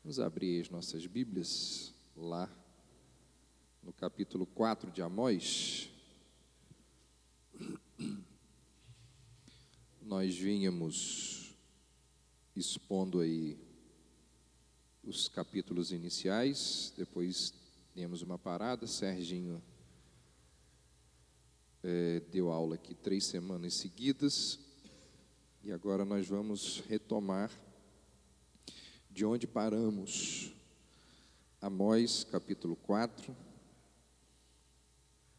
Vamos abrir as nossas Bíblias lá no capítulo 4 de Amós. Nós vínhamos expondo aí os capítulos iniciais, depois demos uma parada. Serginho deu aula aqui 3 semanas seguidas, e agora nós vamos retomar de onde paramos. Amós, capítulo 4.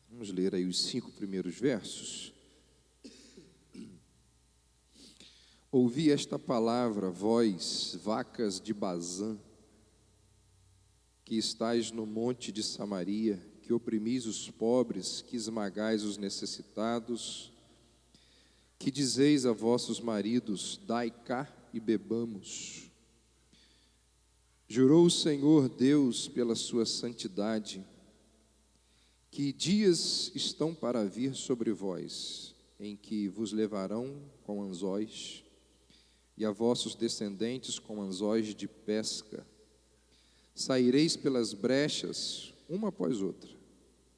Vamos ler aí os 5 primeiros versos. Ouvi esta palavra, vós, vacas de Bazã, que estais no monte de Samaria, que oprimis os pobres, que esmagais os necessitados, que dizeis a vossos maridos, dai cá e bebamos. Jurou o Senhor Deus pela sua santidade, que dias estão para vir sobre vós, em que vos levarão com anzóis, e a vossos descendentes com anzóis de pesca. Saireis pelas brechas, uma após outra,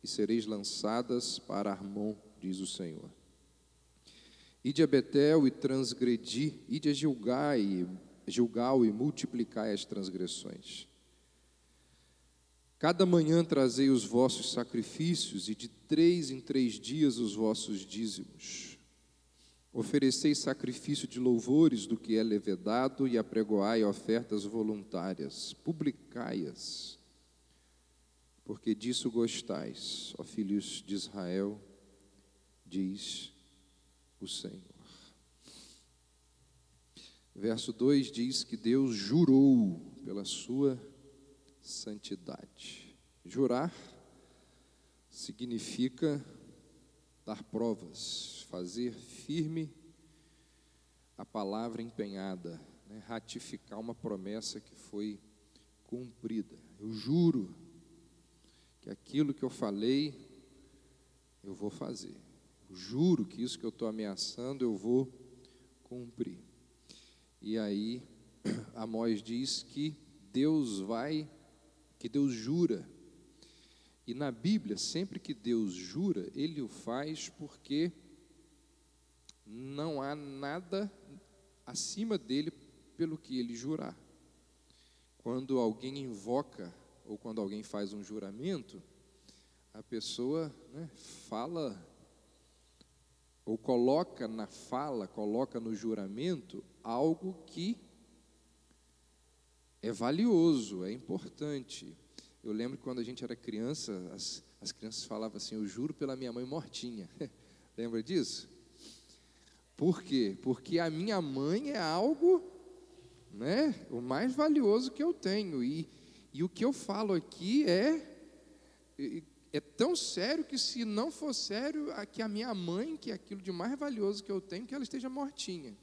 e sereis lançadas para Armon, diz o Senhor. Ide a Betel e transgredi, ide a Gilgal e multiplicai as transgressões. Cada manhã trazei os vossos sacrifícios, e de 3 em 3 dias os vossos dízimos. Oferecei sacrifício de louvores do que é levedado, e apregoai ofertas voluntárias, publicai-as, porque disso gostais, ó filhos de Israel, diz o Senhor. Verso 2 diz que Deus jurou pela sua santidade. Jurar significa dar provas, fazer firme a palavra empenhada, né? Ratificar uma promessa que foi cumprida. Eu juro que aquilo que eu falei, eu vou fazer. Eu juro que isso que eu estou ameaçando, eu vou cumprir. E aí, Amós diz que Deus jura. E na Bíblia, sempre que Deus jura, Ele o faz porque não há nada acima dele pelo que Ele jurar. Quando alguém invoca, ou quando alguém faz um juramento, a pessoa, fala, ou coloca na fala, coloca no juramento algo que é valioso, é importante. Eu lembro que quando a gente era criança, as crianças falavam assim, eu juro pela minha mãe mortinha. Lembra disso? Por quê? Porque a minha mãe é algo, o mais valioso que eu tenho. E o que eu falo aqui é tão sério que, se não for sério, que a minha mãe, que é aquilo de mais valioso que eu tenho, que ela esteja mortinha.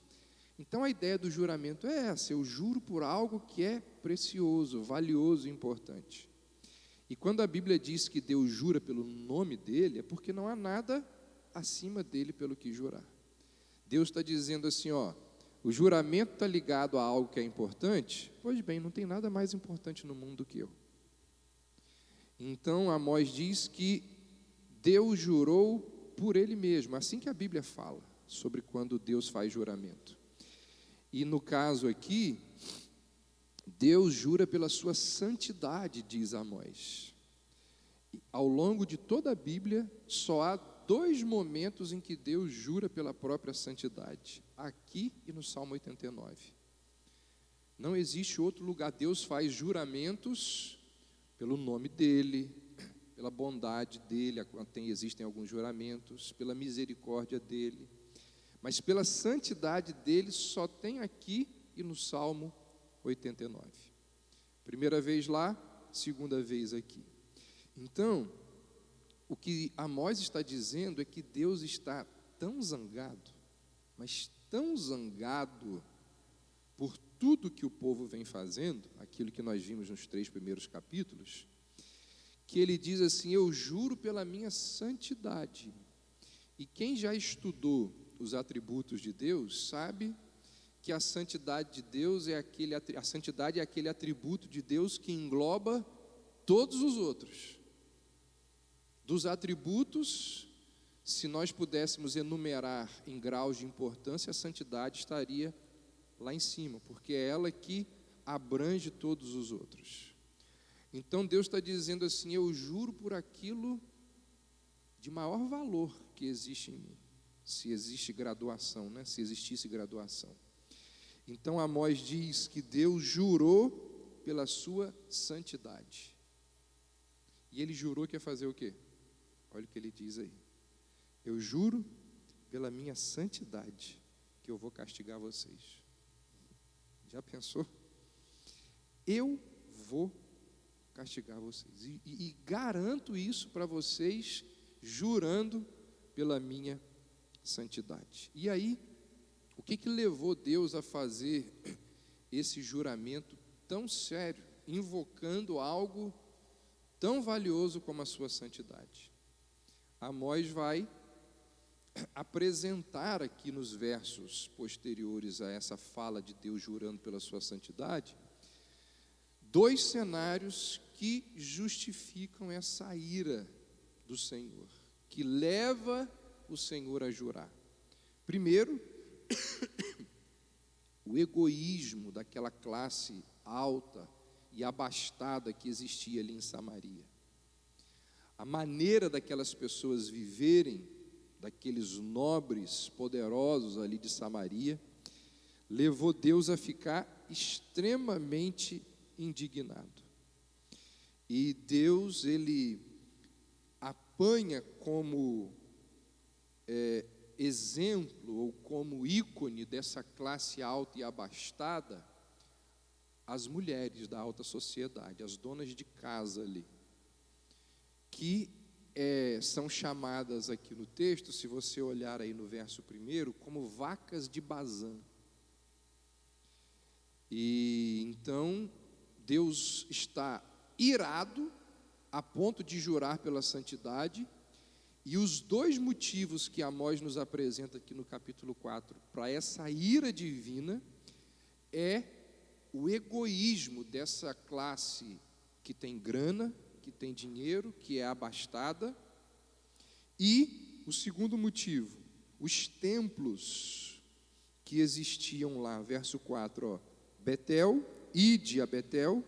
Então a ideia do juramento é essa: eu juro por algo que é precioso, valioso e importante. E quando a Bíblia diz que Deus jura pelo nome dele, é porque não há nada acima dele pelo que jurar. Deus está dizendo assim, o juramento está ligado a algo que é importante. Pois bem, não tem nada mais importante no mundo do que eu. Então Amós diz que Deus jurou por ele mesmo, assim que a Bíblia fala sobre quando Deus faz juramento. E no caso aqui, Deus jura pela sua santidade, diz Amós. Ao longo de toda a Bíblia, só há 2 momentos em que Deus jura pela própria santidade: aqui e no Salmo 89. Não existe outro lugar. Deus faz juramentos pelo nome dele, pela bondade dele, existem alguns juramentos, pela misericórdia dele. Mas pela santidade dele só tem aqui e no Salmo 89. Primeira vez lá, segunda vez aqui. Então, o que Amós está dizendo é que Deus está tão zangado, mas tão zangado por tudo que o povo vem fazendo, aquilo que nós vimos nos 3 primeiros capítulos, que ele diz assim, eu juro pela minha santidade. E quem já estudou os atributos de Deus sabe que a santidade de Deus a santidade é aquele atributo de Deus que engloba todos os outros. Dos atributos, se nós pudéssemos enumerar em graus de importância, a santidade estaria lá em cima, porque é ela que abrange todos os outros. Então Deus está dizendo assim: eu juro por aquilo de maior valor que existe em mim, se existe graduação, né? Se existisse graduação. Então Amós diz que Deus jurou pela sua santidade. E ele jurou que ia fazer o quê? Olha o que ele diz aí: eu juro pela minha santidade que eu vou castigar vocês. Já pensou? Eu vou castigar vocês. E garanto isso para vocês, jurando pela minha santidade. E aí, o que levou Deus a fazer esse juramento tão sério, invocando algo tão valioso como a sua santidade? Amós vai apresentar aqui nos versos posteriores a essa fala de Deus jurando pela sua santidade, dois cenários que justificam essa ira do Senhor, que leva o Senhor a jurar. Primeiro, o egoísmo daquela classe alta e abastada que existia ali em Samaria. A maneira daquelas pessoas viverem, daqueles nobres poderosos ali de Samaria, levou Deus a ficar extremamente indignado. E Deus, ele apanha como exemplo ou como ícone dessa classe alta e abastada as mulheres da alta sociedade, as donas de casa ali, que são chamadas aqui no texto, se você olhar aí no verso 1, como vacas de Bazã. E então Deus está irado a ponto de jurar pela santidade, e os dois motivos que Amós nos apresenta aqui no capítulo 4 para essa ira divina é o egoísmo dessa classe que tem grana, que tem dinheiro, que é abastada, e o segundo motivo, os templos que existiam lá, verso 4, Betel, ide a Betel,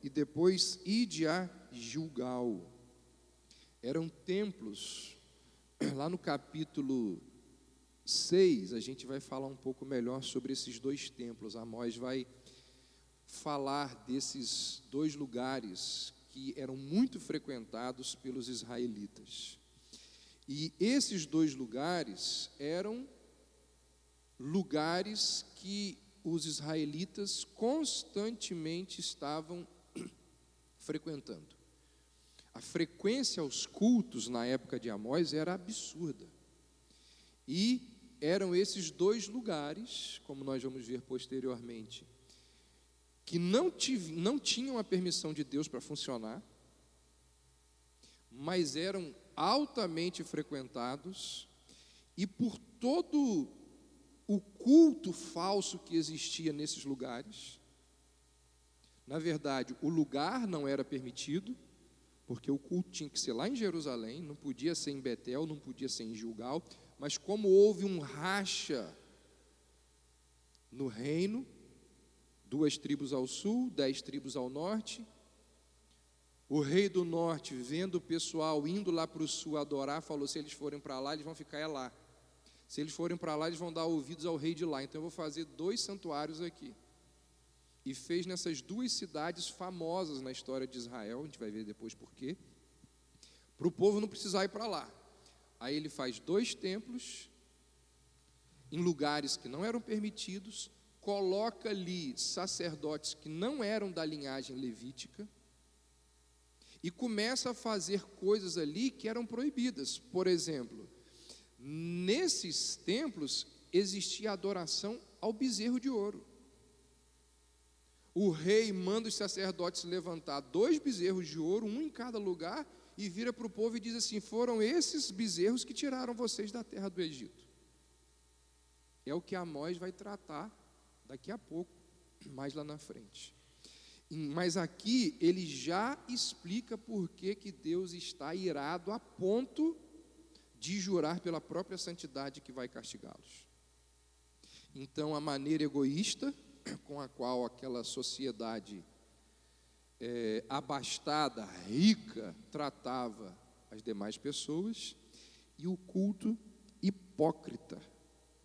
e depois ide a Gilgal. Eram templos. Lá no capítulo 6, a gente vai falar um pouco melhor sobre esses dois templos. Amós vai falar desses dois lugares que eram muito frequentados pelos israelitas. E esses dois lugares eram lugares que os israelitas constantemente estavam frequentando. A frequência aos cultos na época de Amós era absurda. E eram esses dois lugares, como nós vamos ver posteriormente, que não tinham a permissão de Deus para funcionar, mas eram altamente frequentados, e por todo o culto falso que existia nesses lugares. Na verdade, o lugar não era permitido, porque o culto tinha que ser lá em Jerusalém, não podia ser em Betel, não podia ser em Gilgal, mas como houve um racha no reino, 2 tribos ao sul, 10 tribos ao norte, o rei do norte, vendo o pessoal indo lá para o sul adorar, falou: se eles forem para lá, eles vão ficar lá. Se eles forem para lá, eles vão dar ouvidos ao rei de lá. Então eu vou fazer 2 santuários aqui. E fez nessas 2 cidades famosas na história de Israel, a gente vai ver depois por quê, para o povo não precisar ir para lá. Aí ele faz 2 templos, em lugares que não eram permitidos, coloca ali sacerdotes que não eram da linhagem levítica, e começa a fazer coisas ali que eram proibidas. Por exemplo, nesses templos existia adoração ao bezerro de ouro. O rei manda os sacerdotes levantar 2 bezerros de ouro, um em cada lugar, e vira para o povo e diz assim: foram esses bezerros que tiraram vocês da terra do Egito. É o que Amós vai tratar daqui a pouco, mais lá na frente. Mas aqui ele já explica por que Deus está irado a ponto de jurar pela própria santidade que vai castigá-los. Então, a maneira egoísta com a qual aquela sociedade abastada, rica, tratava as demais pessoas, e o culto hipócrita,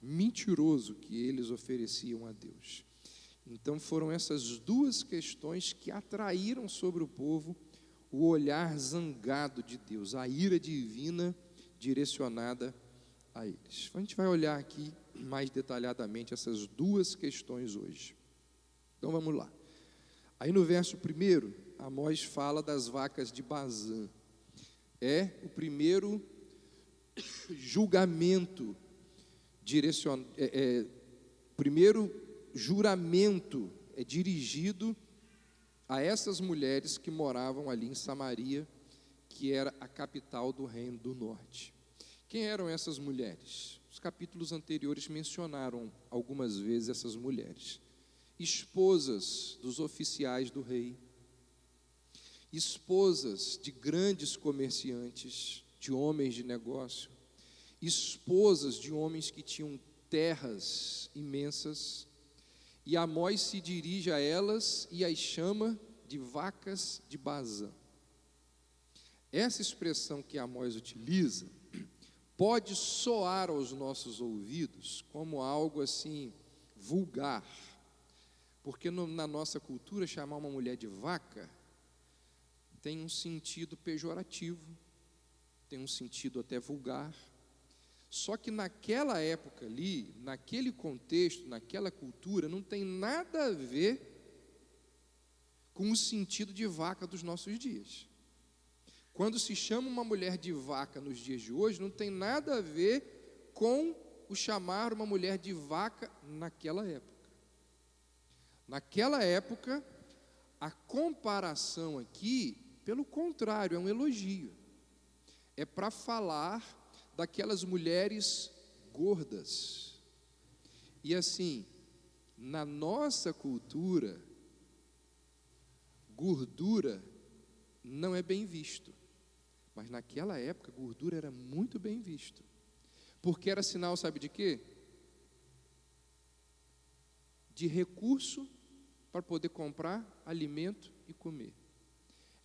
mentiroso que eles ofereciam a Deus. Então foram essas duas questões que atraíram sobre o povo o olhar zangado de Deus, a ira divina direcionada a eles. A gente vai olhar aqui mais detalhadamente essas duas questões hoje. Então vamos lá. Aí no verso 1, Amós fala das vacas de Bazã. É o primeiro julgamento primeiro juramento é dirigido a essas mulheres que moravam ali em Samaria, que era a capital do reino do norte. Quem eram essas mulheres? Os capítulos anteriores mencionaram algumas vezes essas mulheres. Esposas dos oficiais do rei, esposas de grandes comerciantes, de homens de negócio, esposas de homens que tinham terras imensas, e Amós se dirige a elas e as chama de vacas de Bazã. Essa expressão que Amós utiliza pode soar aos nossos ouvidos como algo assim vulgar, porque na nossa cultura chamar uma mulher de vaca tem um sentido pejorativo, tem um sentido até vulgar. Só que naquela época ali, naquele contexto, naquela cultura, não tem nada a ver com o sentido de vaca dos nossos dias. Quando se chama uma mulher de vaca nos dias de hoje, não tem nada a ver com o chamar uma mulher de vaca naquela época. Naquela época, a comparação aqui, pelo contrário, é um elogio. É para falar daquelas mulheres gordas. E assim, na nossa cultura, gordura não é bem visto. Mas naquela época, gordura era muito bem visto. Porque era sinal, sabe de quê? De recurso para poder comprar alimento e comer.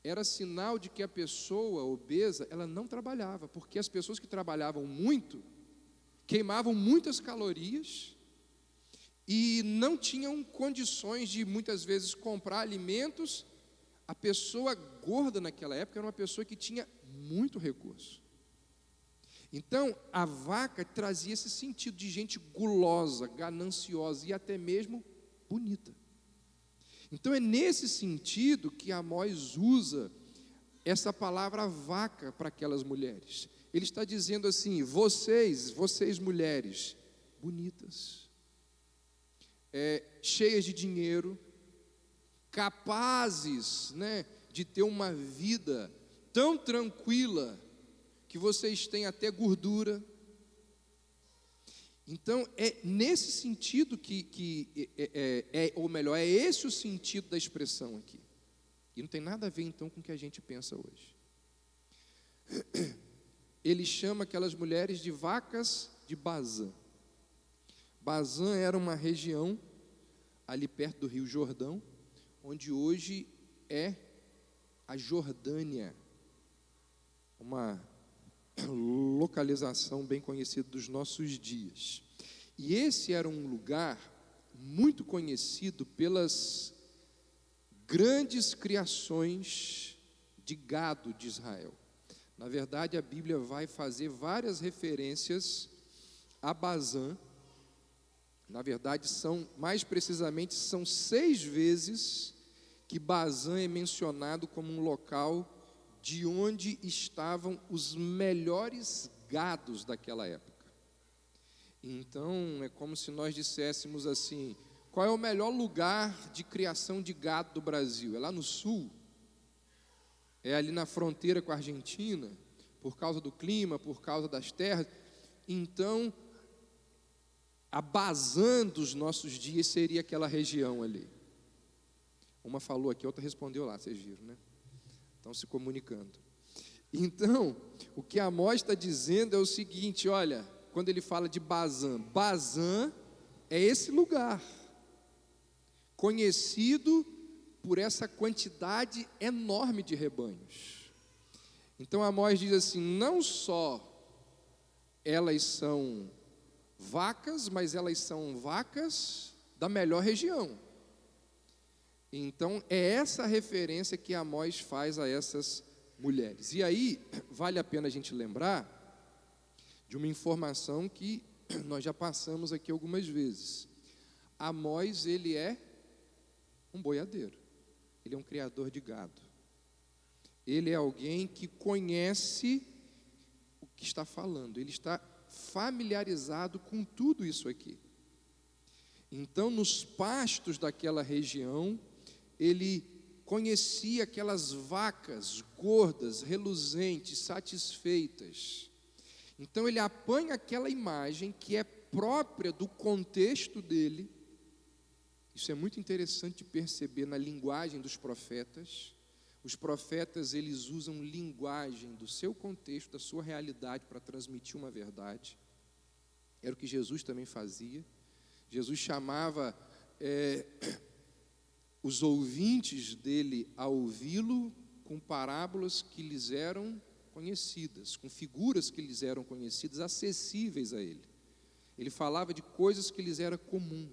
Era sinal de que a pessoa obesa, ela não trabalhava, porque as pessoas que trabalhavam muito, queimavam muitas calorias e não tinham condições de muitas vezes comprar alimentos. A pessoa gorda naquela época era uma pessoa que tinha muito recurso. Então, a vaca trazia esse sentido de gente gulosa, gananciosa e até mesmo bonita. Então, é nesse sentido que Amós usa essa palavra vaca para aquelas mulheres. Ele está dizendo assim: vocês mulheres bonitas, cheias de dinheiro, capazes, de ter uma vida tão tranquila, que vocês têm até gordura. Então, é nesse sentido ou melhor, é esse o sentido da expressão aqui. E não tem nada a ver, então, com o que a gente pensa hoje. Ele chama aquelas mulheres de vacas de Bazã. Bazã era uma região ali perto do Rio Jordão, onde hoje é a Jordânia, uma localização bem conhecida dos nossos dias. E esse era um lugar muito conhecido pelas grandes criações de gado de Israel. Na verdade, a Bíblia vai fazer várias referências a Bazã. Na verdade, mais precisamente, são 6 vezes que Bazã é mencionado como um local de onde estavam os melhores gados daquela época. Então, é como se nós disséssemos assim: qual é o melhor lugar de criação de gado do Brasil? É lá no sul? É ali na fronteira com a A Bazã dos nossos dias seria aquela região ali. Uma falou aqui, a outra respondeu lá, vocês viram, né? Estão se comunicando. Então, o que Amós está dizendo é o seguinte, olha, quando ele fala de Bazã, Bazã é esse lugar, conhecido por essa quantidade enorme de rebanhos. Então Amós diz assim, não só elas são vacas, mas elas são vacas da melhor região. Então é essa referência que Amós faz a essas mulheres. E aí, vale a pena a gente lembrar de uma informação que nós já passamos aqui algumas vezes. Amós, ele é um boiadeiro, ele é um criador de gado. Ele é alguém que conhece o que está falando, ele está familiarizado com tudo isso aqui. Então, nos pastos daquela região, ele conhecia aquelas vacas gordas, reluzentes, satisfeitas. Então ele apanha aquela imagem que é própria do contexto dele. Isso é muito interessante de perceber na linguagem dos profetas. Os profetas, eles usam linguagem do seu contexto, da sua realidade para transmitir uma verdade. Era o que Jesus também fazia. Jesus chamava os ouvintes dele a ouvi-lo com parábolas que lhes eram conhecidas, com figuras que lhes eram conhecidas, acessíveis a ele. Ele falava de coisas que lhes era comum.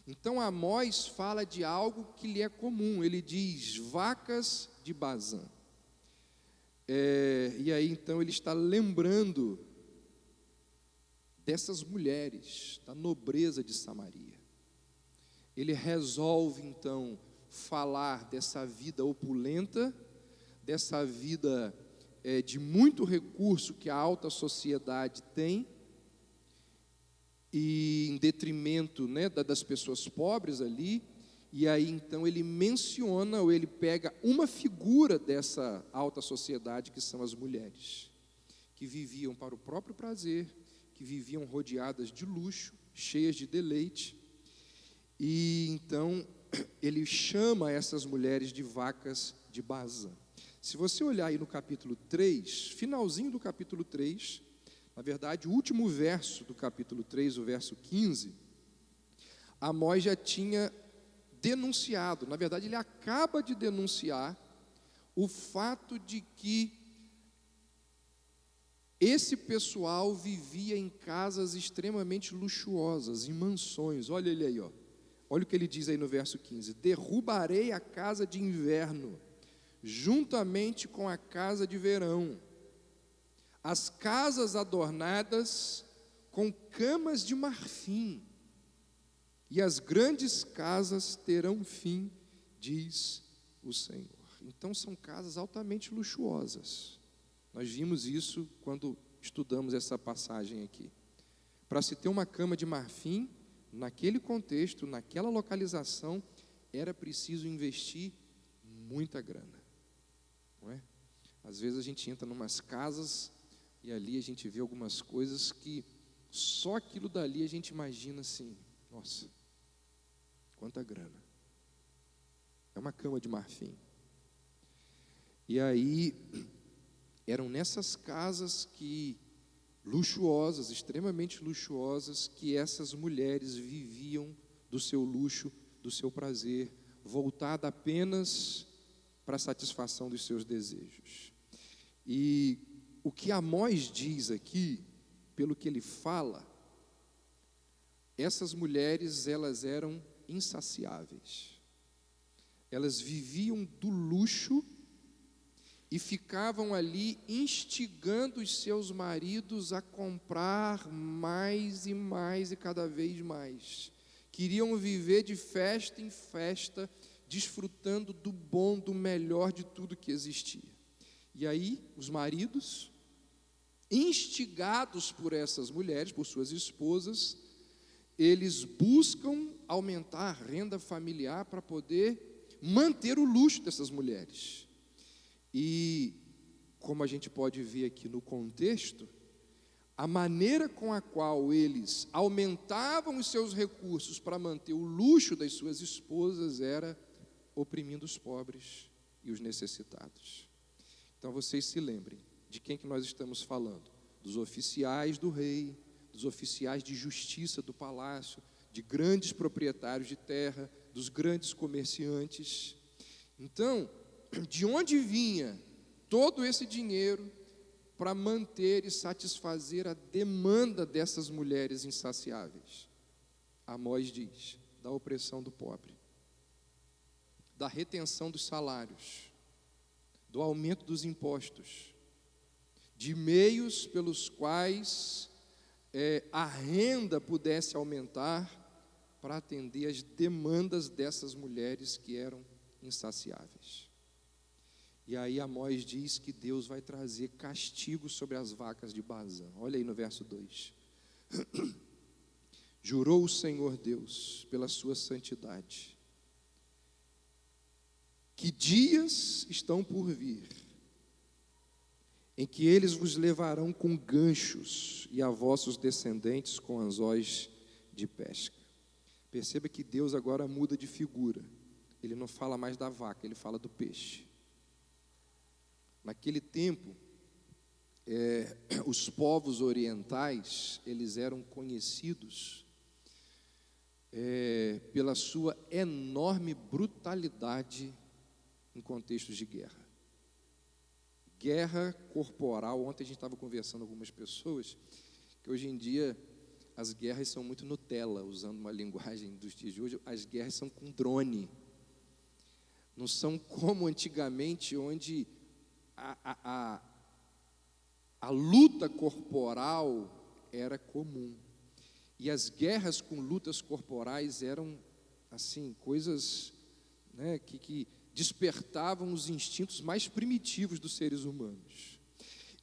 Então Amós fala de algo que lhe é comum. Ele diz, vacas de Bazã. E aí então ele está lembrando dessas mulheres, da nobreza de Samaria. Ele resolve então falar dessa vida opulenta, dessa vida de muito recurso que a alta sociedade tem, e em detrimento, né, das pessoas pobres ali. E aí então ele menciona, ou ele pega uma figura dessa alta sociedade, que são as mulheres, que viviam para o próprio prazer, que viviam rodeadas de luxo, cheias de deleite. E então ele chama essas mulheres de vacas de Bazã. Se você olhar aí no capítulo 3, finalzinho do capítulo 3, na verdade, o último verso do capítulo 3, o verso 15, Amós já tinha denunciado, na verdade, ele acaba de denunciar o fato de que esse pessoal vivia em casas extremamente luxuosas, em mansões. Olha ele aí, ó. Olha o que ele diz aí no verso 15: derrubarei a casa de inverno, juntamente com a casa de verão, as casas adornadas com camas de marfim, e as grandes casas terão fim, diz o Senhor. Então são casas altamente luxuosas. Nós vimos isso quando estudamos essa passagem aqui. Para se ter uma cama de marfim, naquele contexto, naquela localização, era preciso investir muita grana, não é? Às vezes a gente entra em umas casas e ali a gente vê algumas coisas que só aquilo dali a gente imagina assim, nossa, quanta grana. É uma cama de marfim. E aí, eram nessas casas luxuosas, extremamente luxuosas, que essas mulheres viviam do seu luxo, do seu prazer, voltada apenas para a satisfação dos seus desejos. E o que Amós diz aqui, pelo que ele fala, essas mulheres, elas eram insaciáveis. Elas viviam do luxo e ficavam ali instigando os seus maridos a comprar mais e mais e cada vez mais. Queriam viver de festa em festa, desfrutando do bom, do melhor de tudo que existia. E aí, os maridos, instigados por essas mulheres, por suas esposas, eles buscam aumentar a renda familiar para poder manter o luxo dessas mulheres. E, como a gente pode ver aqui no contexto, a maneira com a qual eles aumentavam os seus recursos para manter o luxo das suas esposas era oprimindo os pobres e os necessitados. Então vocês se lembrem de quem que nós estamos falando: dos oficiais do rei, dos oficiais de justiça do palácio, de grandes proprietários de terra, dos grandes comerciantes. Então, de onde vinha todo esse dinheiro para manter e satisfazer a demanda dessas mulheres insaciáveis? Amós diz: da opressão do pobre, da retenção dos salários, do aumento dos impostos, de meios pelos quais a renda pudesse aumentar para atender as demandas dessas mulheres que eram insaciáveis. E aí Amós diz que Deus vai trazer castigo sobre as vacas de Bazã. Olha aí no verso 2. Jurou o Senhor Deus pela sua santidade, que dias estão por vir, em que eles vos levarão com ganchos e a vossos descendentes com anzóis de pesca. Perceba que Deus agora muda de figura. Ele não fala mais da vaca, ele fala do peixe. Naquele tempo, os povos orientais, eles eram conhecidos pela sua enorme brutalidade em contextos de guerra. Guerra corporal. Ontem a gente estava conversando com algumas pessoas que hoje em dia as guerras são muito Nutella, usando uma linguagem dos dias de hoje. As guerras são com drone. Não são como antigamente, onde a luta corporal era comum. E as guerras com lutas corporais eram, assim, coisas, né, que despertavam os instintos mais primitivos dos seres humanos.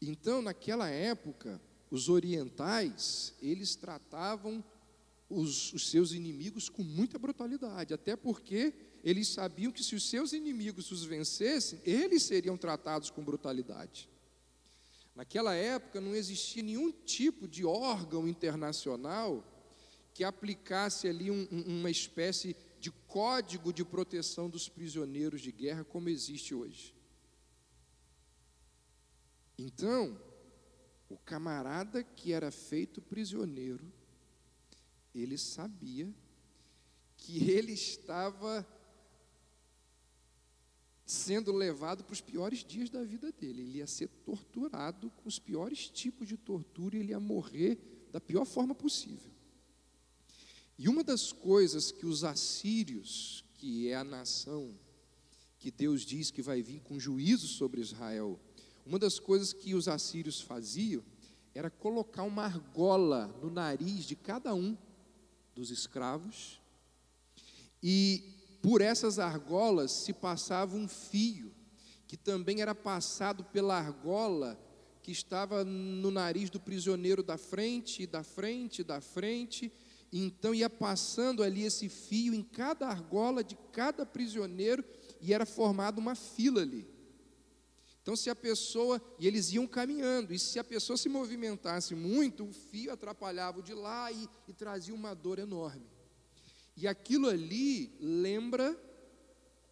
Então, naquela época, os orientais, eles tratavam os seus inimigos com muita brutalidade, até porque eles sabiam que se os seus inimigos os vencessem, eles seriam tratados com brutalidade. Naquela época não existia nenhum tipo de órgão internacional que aplicasse ali uma espécie de código de proteção dos prisioneiros de guerra como existe hoje. Então, o camarada que era feito prisioneiro, ele sabia que ele estava sendo levado para os piores dias da vida dele. Ele ia ser torturado com os piores tipos de tortura e ele ia morrer da pior forma possível. E uma das coisas que os assírios, que é a nação que Deus diz que vai vir com juízo sobre Israel, uma das coisas que os assírios faziam era colocar uma argola no nariz de cada um dos escravos, e por essas argolas se passava um fio, que também era passado pela argola que estava no nariz do prisioneiro da frente, da frente, da frente. Então ia passando ali esse fio em cada argola de cada prisioneiro, e era formada uma fila ali. Então se a pessoa, e eles iam caminhando, e se a pessoa se movimentasse muito, o fio atrapalhava o de lá e trazia uma dor enorme. E aquilo ali lembra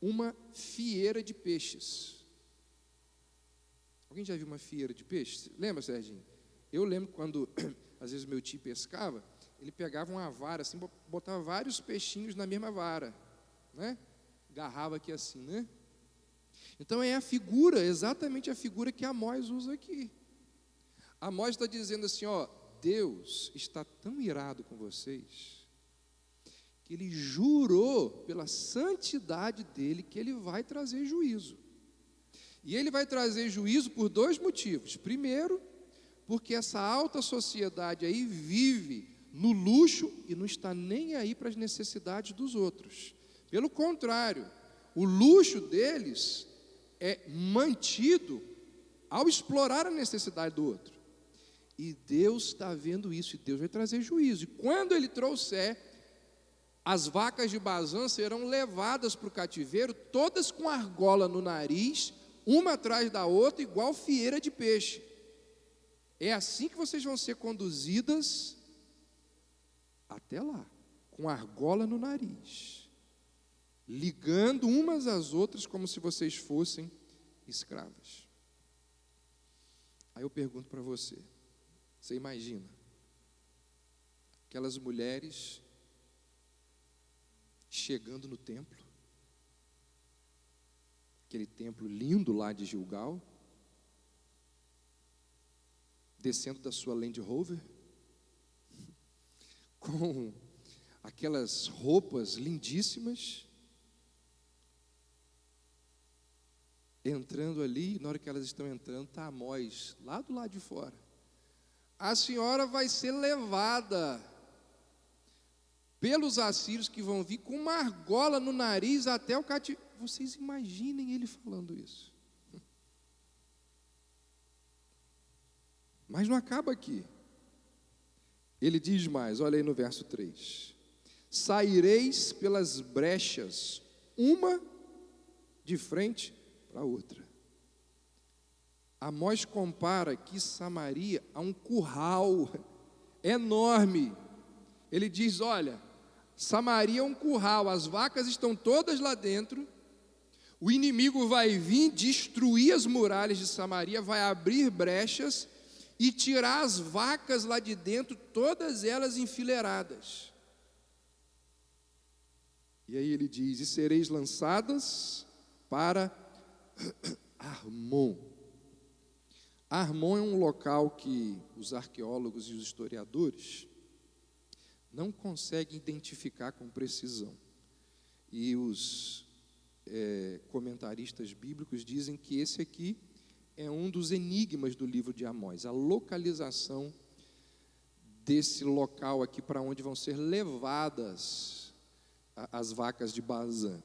uma fieira de peixes. Alguém já viu uma fieira de peixes? Lembra, Serginho? Eu lembro quando, às vezes, meu tio pescava, ele pegava uma vara, assim, botava vários peixinhos na mesma vara, né? Agarrava aqui assim, né? Então é a figura, exatamente a figura que Amós usa aqui. Amós está dizendo assim, ó, Deus está tão irado com vocês, que Ele jurou pela santidade dEle que Ele vai trazer juízo. E Ele vai trazer juízo por dois motivos. Primeiro, porque essa alta sociedade aí vive no luxo e não está nem aí para as necessidades dos outros. Pelo contrário, o luxo deles é mantido ao explorar a necessidade do outro. E Deus está vendo isso, e Deus vai trazer juízo. E quando Ele trouxer, as vacas de Bazã serão levadas para o cativeiro, todas com argola no nariz, uma atrás da outra, igual fieira de peixe. É assim que vocês vão ser conduzidas até lá, com argola no nariz, ligando umas às outras como se vocês fossem escravas. Aí eu pergunto para você, você imagina aquelas mulheres chegando no templo, aquele templo lindo lá de Gilgal, descendo da sua Land Rover, com aquelas roupas lindíssimas, entrando ali, na hora que elas estão entrando, está Amós, lá do lado de fora. A senhora vai ser levada pelos assírios que vão vir com uma argola no nariz até o cativeiro. Vocês imaginem ele falando isso. Mas não acaba aqui. Ele diz mais, olha aí no verso 3. Saireis pelas brechas, uma de frente para a outra. Amós compara aqui Samaria a um curral enorme. Ele diz, olha, Samaria é um curral, as vacas estão todas lá dentro, o inimigo vai vir destruir as muralhas de Samaria, vai abrir brechas e tirar as vacas lá de dentro, todas elas enfileiradas. E aí ele diz, e sereis lançadas para Armon. Armon é um local que os arqueólogos e os historiadores não conseguem identificar com precisão. E os comentaristas bíblicos dizem que esse aqui é um dos enigmas do livro de Amós, a localização desse local aqui para onde vão ser levadas as vacas de Bazã.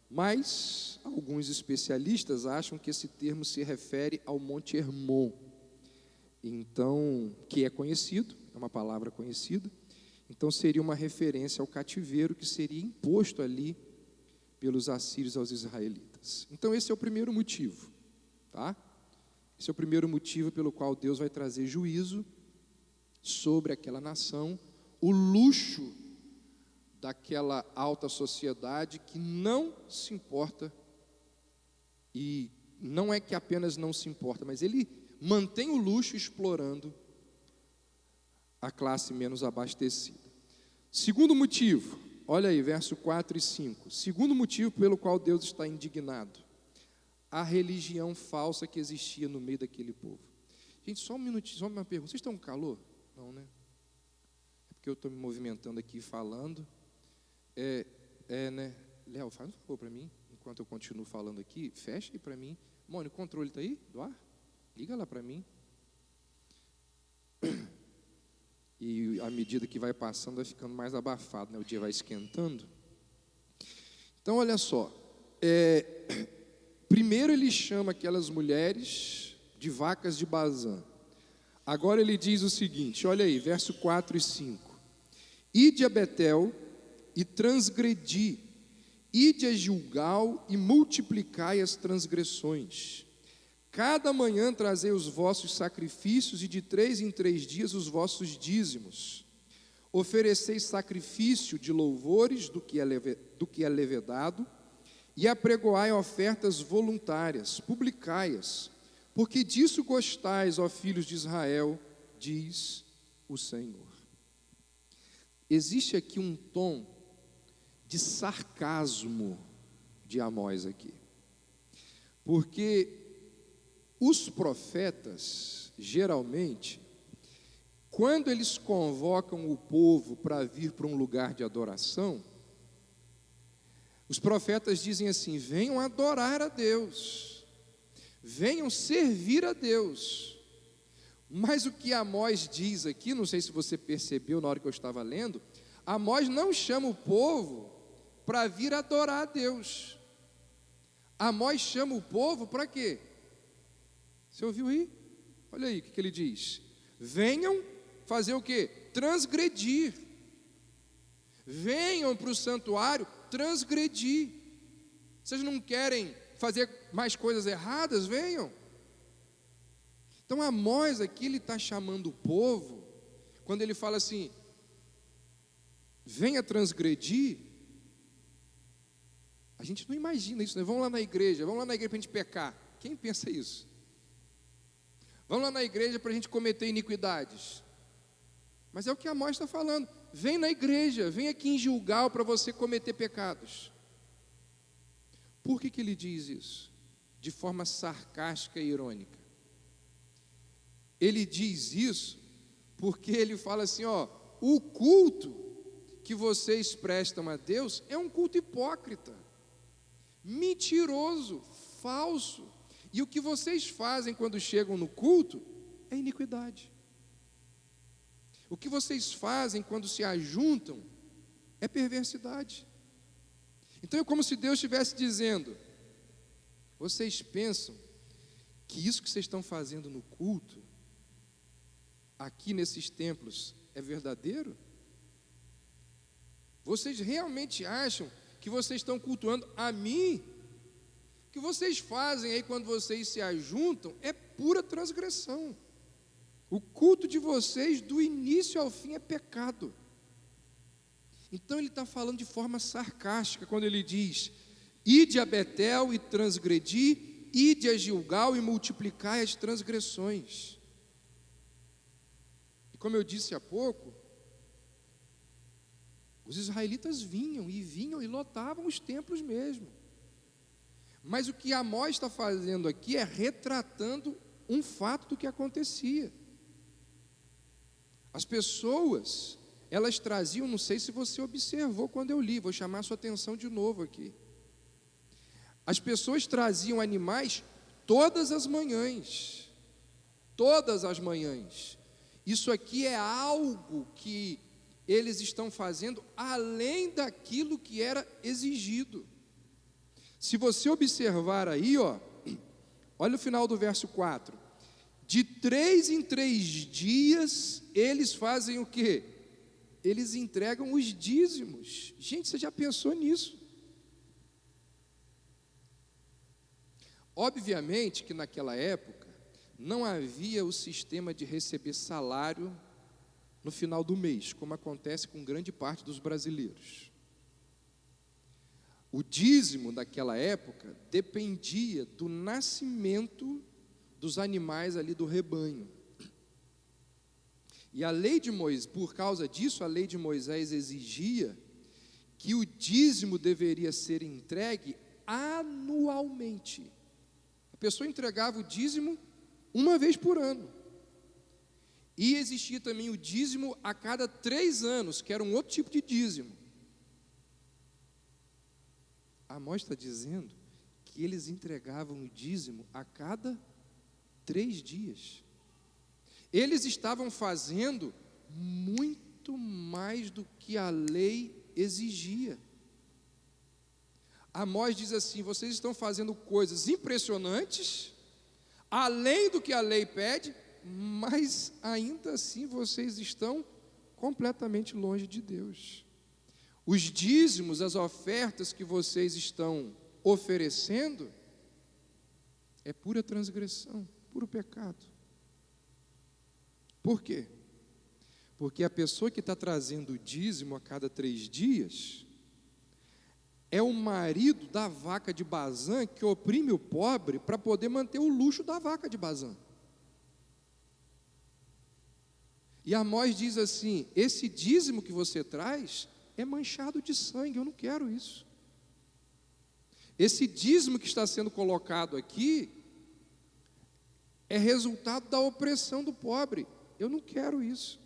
Mas alguns especialistas acham que esse termo se refere ao Monte Hermon, então, que é conhecido, é uma palavra conhecida, então seria uma referência ao cativeiro que seria imposto ali pelos assírios aos israelitas. Então esse é o primeiro motivo, tá? Esse é o primeiro motivo pelo qual Deus vai trazer juízo sobre aquela nação, o luxo daquela alta sociedade que não se importa, e não é que apenas não se importa, mas ele mantém o luxo explorando a classe menos abastecida. Segundo motivo, olha aí, verso 4 e 5. Segundo motivo pelo qual Deus está indignado, a religião falsa que existia no meio daquele povo. Gente, só um minutinho, só uma pergunta. Vocês estão com calor? Não, né? É porque eu estou me movimentando aqui falando. Né? Léo, faz um favor para mim, enquanto eu continuo falando aqui, fecha aí para mim. Mônica, o controle está aí do ar? Liga lá para mim. E à medida que vai passando, vai ficando mais abafado, né? O dia vai esquentando. Então, olha só. Primeiro ele chama aquelas mulheres de vacas de Bazã. Agora ele diz o seguinte, olha aí, verso 4 e 5. Ide a Betel e transgredi, ide a Gilgal e multiplicai as transgressões. Cada manhã trazei os vossos sacrifícios e de 3 em 3 dias os vossos dízimos. Ofereceis sacrifício de louvores do que é levedado e apregoai ofertas voluntárias, publicai-as, porque disso gostais, ó filhos de Israel, diz o Senhor. Existe aqui um tom de sarcasmo de Amós aqui, porque os profetas, geralmente, quando eles convocam o povo para vir para um lugar de adoração, os profetas dizem assim, venham adorar a Deus, venham servir a Deus. Mas o que Amós diz aqui, não sei se você percebeu na hora que eu estava lendo, Amós não chama o povo para vir adorar a Deus. Amós chama o povo para quê? Você ouviu aí? Olha aí o que ele diz. Venham fazer o quê? Transgredir. Venham para o santuário transgredir. Vocês não querem fazer mais coisas erradas? Venham. Então Amós aqui, ele está chamando o povo, quando ele fala assim, venha transgredir, a gente não imagina isso, né? Vamos lá na igreja para a gente pecar. Quem pensa isso? Vamos lá na igreja para a gente cometer iniquidades. Mas é o que Amós está falando. Vem na igreja, vem aqui em Gilgal para você cometer pecados. Por que ele diz isso? De forma sarcástica e irônica. Ele diz isso porque ele fala assim, o culto que vocês prestam a Deus é um culto hipócrita, mentiroso, falso. E o que vocês fazem quando chegam no culto é iniquidade. O que vocês fazem quando se ajuntam é perversidade. Então é como se Deus estivesse dizendo, vocês pensam que isso que vocês estão fazendo no culto, aqui nesses templos, é verdadeiro? Vocês realmente acham que vocês estão cultuando a mim? O que vocês fazem aí quando vocês se ajuntam é pura transgressão. O culto de vocês, do início ao fim, é pecado. Então ele está falando de forma sarcástica, quando ele diz, ide a Betel e transgredi, ide a Gilgal e multiplicai as transgressões. E como eu disse há pouco, os israelitas vinham e lotavam os templos mesmo. Mas o que Amós está fazendo aqui é retratando um fato do que acontecia. As pessoas, elas traziam, não sei se você observou quando eu li, vou chamar a sua atenção de novo aqui. As pessoas traziam animais todas as manhãs. Todas as manhãs. Isso aqui é algo que eles estão fazendo além daquilo que era exigido. Se você observar aí, olha o final do verso 4. De 3 em 3 dias, eles fazem o quê? Eles entregam os dízimos. Gente, você já pensou nisso? Obviamente que naquela época, não havia o sistema de receber salário no final do mês, como acontece com grande parte dos brasileiros. O dízimo daquela época dependia do nascimento dos animais ali do rebanho. E a lei de Moisés, por causa disso, a lei de Moisés exigia que o dízimo deveria ser entregue anualmente. A pessoa entregava o dízimo uma vez por ano. E existia também o dízimo a cada 3 anos, que era um outro tipo de dízimo. Amós está dizendo que eles entregavam o dízimo a cada 3 dias. Eles estavam fazendo muito mais do que a lei exigia. Amós diz assim, vocês estão fazendo coisas impressionantes, além do que a lei pede, mas ainda assim vocês estão completamente longe de Deus. Os dízimos, as ofertas que vocês estão oferecendo, é pura transgressão, puro pecado. Por quê? Porque a pessoa que está trazendo o dízimo a cada 3 dias é o marido da vaca de Bazã que oprime o pobre para poder manter o luxo da vaca de Bazã. E Amós diz assim, esse dízimo que você traz é manchado de sangue, eu não quero isso. Esse dízimo que está sendo colocado aqui é resultado da opressão do pobre, eu não quero isso.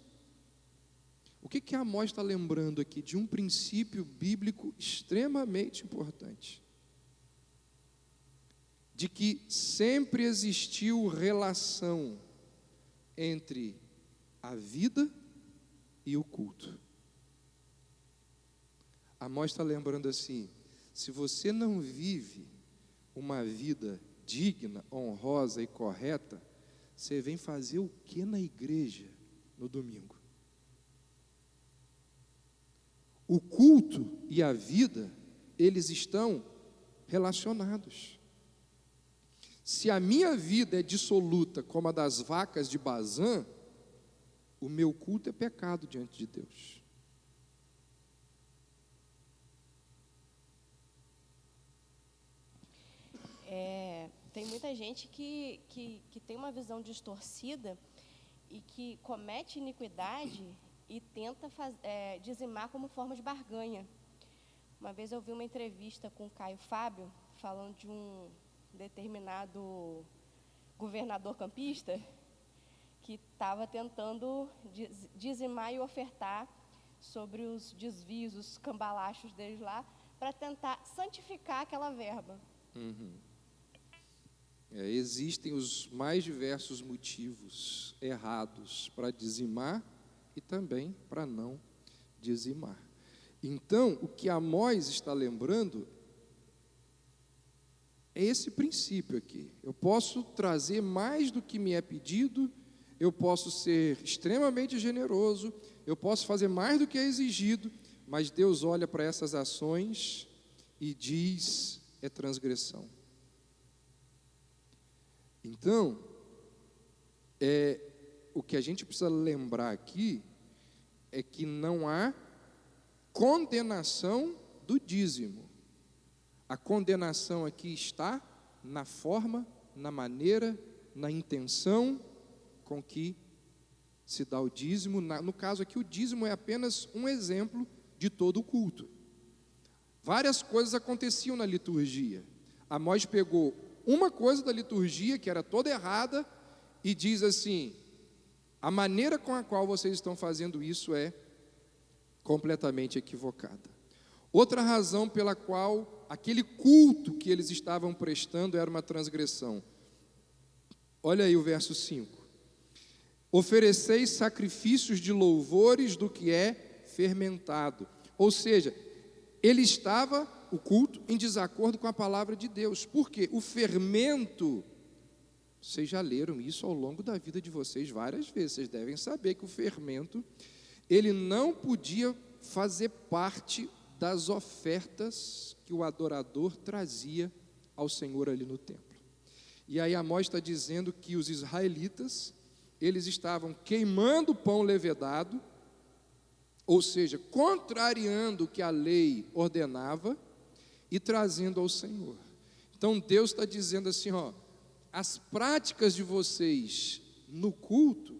O que Amós está lembrando aqui? De um princípio bíblico extremamente importante. De que sempre existiu relação entre a vida e o culto. Amós está lembrando assim, se você não vive uma vida digna, honrosa e correta, você vem fazer o que na igreja no domingo? O culto e a vida, eles estão relacionados. se a minha vida é dissoluta como a das vacas de Bazã, o meu culto é pecado diante de Deus. Tem muita gente que tem uma visão distorcida e que comete iniquidade e tenta dizimar como forma de barganha. Uma vez eu vi uma entrevista com o Caio Fábio, falando de um determinado governador campista que estava tentando dizimar e ofertar sobre os desvios, os cambalachos deles lá, para tentar santificar aquela verba. Existem os mais diversos motivos errados para dizimar e também para não dizimar. Então, o que Amós está lembrando é esse princípio aqui. Eu posso trazer mais do que me é pedido, eu posso ser extremamente generoso, eu posso fazer mais do que é exigido, mas Deus olha para essas ações e diz: é transgressão. Então, o que a gente precisa lembrar aqui é que não há condenação do dízimo. A condenação aqui está na forma, na maneira, na intenção com que se dá o dízimo. No caso aqui, o dízimo é apenas um exemplo de todo o culto. Várias coisas aconteciam na liturgia. Amós pegou uma coisa da liturgia que era toda errada e diz assim: a maneira com a qual vocês estão fazendo isso é completamente equivocada. Outra razão pela qual aquele culto que eles estavam prestando era uma transgressão. Olha aí o verso 5. Ofereceis sacrifícios de louvores do que é fermentado. Ou seja, ele estava, o culto, em desacordo com a palavra de Deus. Por quê? O fermento, vocês já leram isso ao longo da vida de vocês várias vezes. Vocês devem saber que o fermento, ele não podia fazer parte das ofertas que o adorador trazia ao Senhor ali no templo. E aí Amós está dizendo que os israelitas, eles estavam queimando pão levedado, ou seja, contrariando o que a lei ordenava e trazendo ao Senhor. Então Deus está dizendo assim, as práticas de vocês no culto,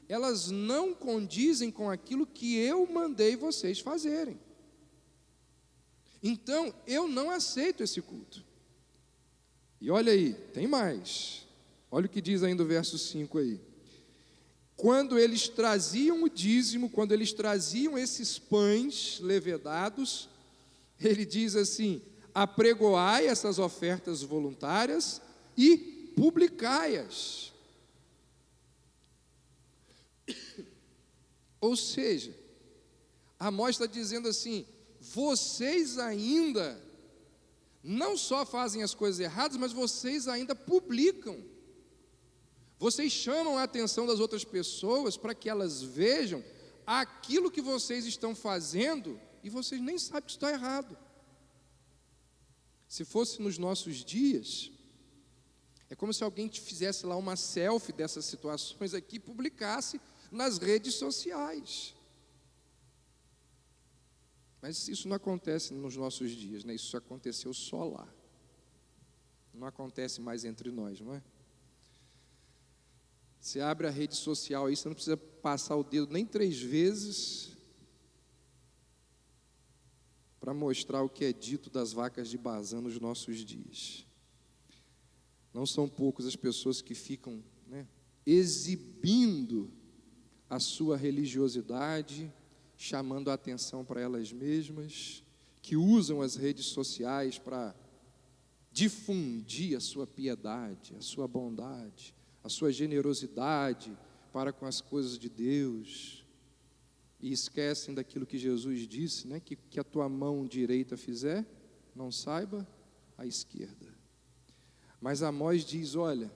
elas não condizem com aquilo que eu mandei vocês fazerem. Então, eu não aceito esse culto. E olha aí, tem mais. Olha o que diz ainda o verso 5 aí. Quando eles traziam o dízimo, quando eles traziam esses pães levedados, ele diz assim: apregoai essas ofertas voluntárias e publicai-as. Ou seja, Amós está dizendo assim: vocês ainda não só fazem as coisas erradas, mas vocês ainda publicam. Vocês chamam a atenção das outras pessoas para que elas vejam aquilo que vocês estão fazendo e vocês nem sabem que está errado. Se fosse nos nossos dias, é como se alguém te fizesse lá uma selfie dessas situações aqui e publicasse nas redes sociais. Mas isso não acontece nos nossos dias, né? Isso aconteceu só lá. Não acontece mais entre nós, não é? Você abre a rede social aí, você não precisa passar o dedo nem 3 vezes para mostrar o que é dito das vacas de Bazã nos nossos dias. Não são poucas as pessoas que ficam, exibindo a sua religiosidade, chamando a atenção para elas mesmas, que usam as redes sociais para difundir a sua piedade, a sua bondade, a sua generosidade para com as coisas de Deus, e esquecem daquilo que Jesus disse, que a tua mão direita fizer, não saiba a esquerda. Mas Amós diz: olha,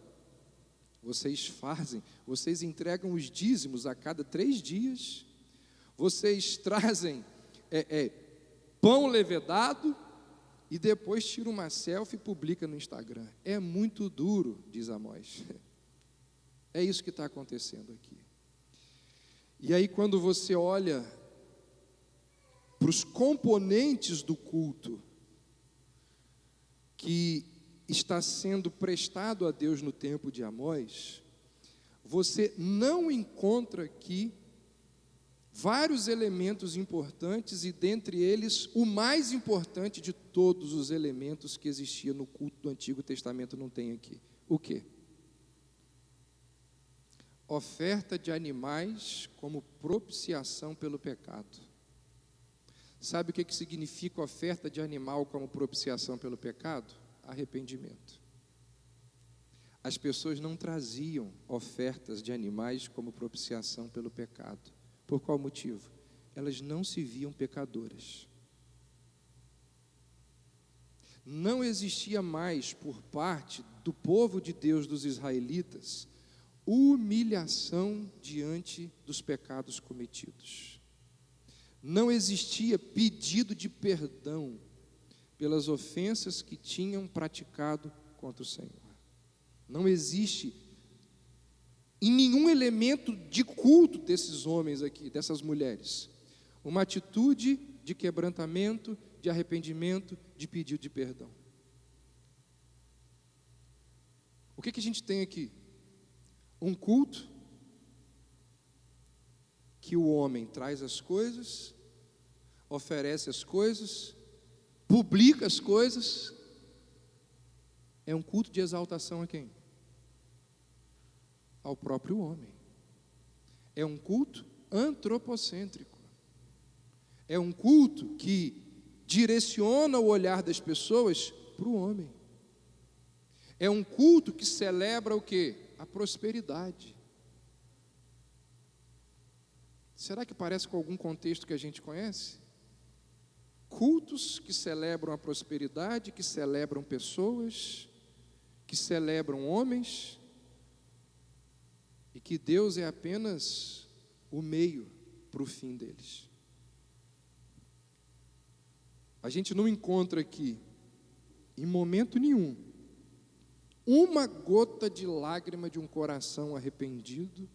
vocês entregam os dízimos a cada 3 dias, vocês trazem pão levedado e depois tira uma selfie e publica no Instagram. É muito duro, diz Amós. É isso que está acontecendo aqui. E aí, quando você olha para os componentes do culto que está sendo prestado a Deus no tempo de Amós, você não encontra aqui vários elementos importantes, e dentre eles, o mais importante de todos os elementos que existia no culto do Antigo Testamento não tem aqui. O quê? Oferta de animais como propiciação pelo pecado. Sabe o que significa oferta de animal como propiciação pelo pecado? Arrependimento. As pessoas não traziam ofertas de animais como propiciação pelo pecado. Por qual motivo? Elas não se viam pecadoras. Não existia mais por parte do povo de Deus, dos israelitas, humilhação diante dos pecados cometidos. Não existia pedido de perdão pelas ofensas que tinham praticado contra o Senhor. Não existe em nenhum elemento de culto desses homens aqui, dessas mulheres, uma atitude de quebrantamento, de arrependimento, de pedido de perdão. O que a gente tem aqui? Um culto que o homem traz as coisas, oferece as coisas, publica as coisas. É um culto de exaltação a quem? Ao próprio homem. É um culto antropocêntrico. É um culto que direciona o olhar das pessoas para o homem. É um culto que celebra o quê? A prosperidade. Será que parece com algum contexto que a gente conhece? Cultos que celebram a prosperidade, que celebram pessoas, que celebram homens, e que Deus é apenas o meio para o fim deles. A gente não encontra aqui, em momento nenhum, uma gota de lágrima de um coração arrependido,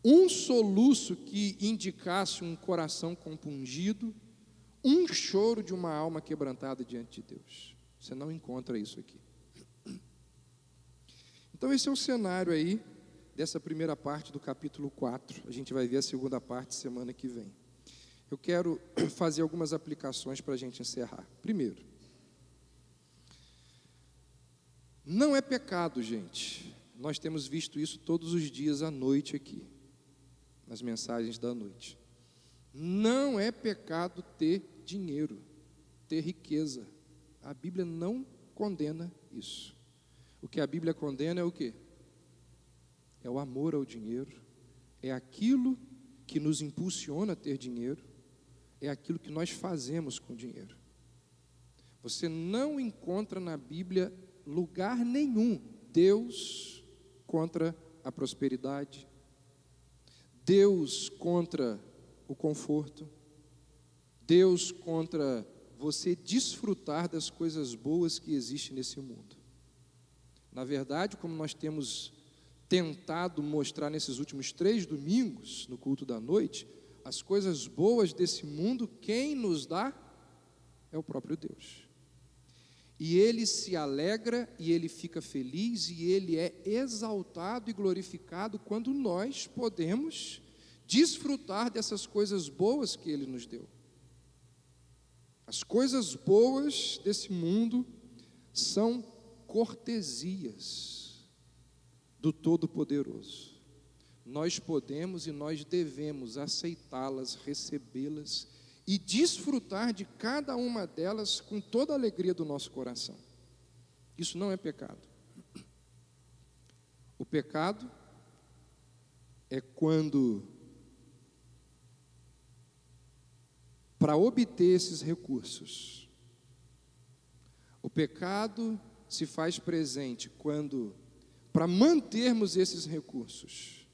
um soluço que indicasse um coração compungido, um choro de uma alma quebrantada diante de Deus. Você não encontra isso aqui. Então esse é o cenário aí dessa primeira parte do capítulo 4. A gente vai ver a segunda parte semana que vem. Eu quero fazer algumas aplicações para a gente encerrar. Primeiro, não é pecado, gente. Nós temos visto isso todos os dias à noite aqui, nas mensagens da noite. Não é pecado ter dinheiro, ter riqueza. A Bíblia não condena isso. O que a Bíblia condena é o quê? É o amor ao dinheiro, é aquilo que nos impulsiona a ter dinheiro, é aquilo que nós fazemos com o dinheiro. Você não encontra na Bíblia lugar nenhum Deus contra a prosperidade, Deus contra o conforto, Deus contra você desfrutar das coisas boas que existem nesse mundo. Na verdade, como nós temos tentado mostrar nesses últimos 3 domingos, no culto da noite, as coisas boas desse mundo, quem nos dá é o próprio Deus. E Ele se alegra, e Ele fica feliz, e Ele é exaltado e glorificado quando nós podemos desfrutar dessas coisas boas que Ele nos deu. As coisas boas desse mundo são cortesias do Todo-Poderoso. Nós podemos e nós devemos aceitá-las, recebê-las e desfrutar de cada uma delas com toda a alegria do nosso coração. Isso não é pecado. O pecado é quando, para obter esses recursos, o pecado se faz presente quando, para mantermos esses recursos,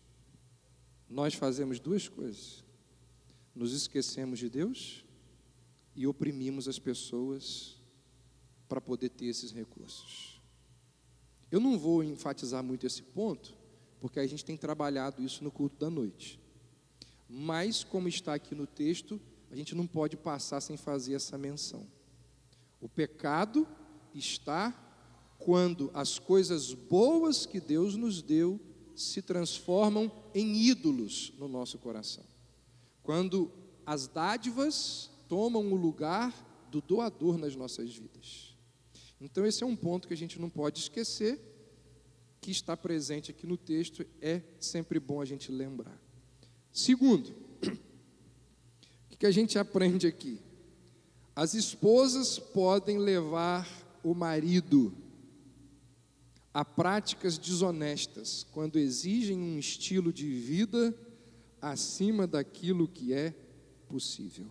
nós fazemos 2 coisas: nos esquecemos de Deus e oprimimos as pessoas para poder ter esses recursos. Eu não vou enfatizar muito esse ponto, porque a gente tem trabalhado isso no culto da noite. Mas, como está aqui no texto, a gente não pode passar sem fazer essa menção. O pecado está quando as coisas boas que Deus nos deu se transformam em ídolos no nosso coração. Quando as dádivas tomam o lugar do doador nas nossas vidas. Então esse é um ponto que a gente não pode esquecer, que está presente aqui no texto, é sempre bom a gente lembrar. Segundo, o que a gente aprende aqui? As esposas podem levar o marido a práticas desonestas, quando exigem um estilo de vida acima daquilo que é possível.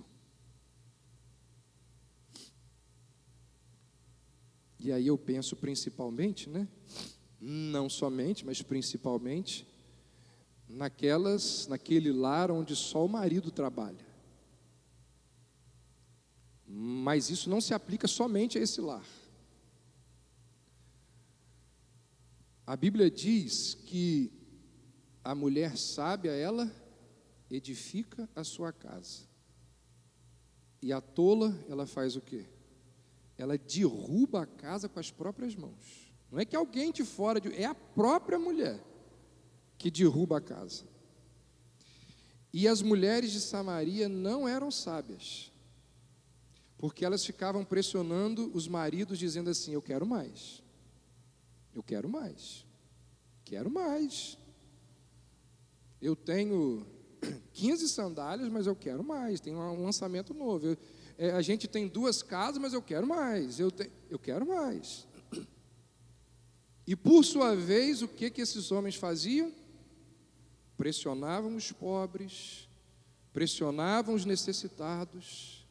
E aí eu penso principalmente, não somente, mas principalmente, naquele lar onde só o marido trabalha. Mas isso não se aplica somente a esse lar. A Bíblia diz que a mulher sábia, ela edifica a sua casa. E a tola, ela faz o quê? Ela derruba a casa com as próprias mãos. Não é que alguém de fora, é a própria mulher que derruba a casa. E as mulheres de Samaria não eram sábias, porque elas ficavam pressionando os maridos, dizendo assim: eu quero mais, eu quero mais, quero mais. Eu tenho 15 sandálias, mas eu quero mais, tem um lançamento novo. A gente tem 2 casas, mas eu quero mais, eu quero mais. E por sua vez, o que esses homens faziam? Pressionavam os pobres, pressionavam os necessitados,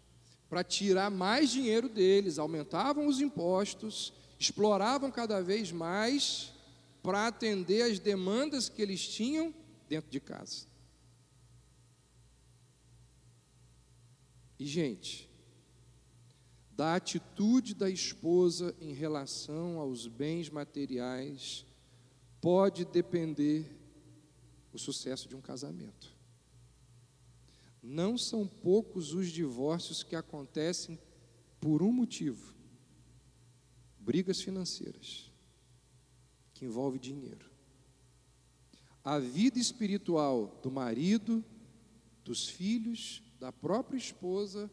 para tirar mais dinheiro deles, aumentavam os impostos, exploravam cada vez mais, para atender as demandas que eles tinham dentro de casa. E, gente, da atitude da esposa em relação aos bens materiais, pode depender o sucesso de um casamento. Não são poucos os divórcios que acontecem por um motivo: brigas financeiras, que envolve dinheiro. A vida espiritual do marido, dos filhos, da própria esposa,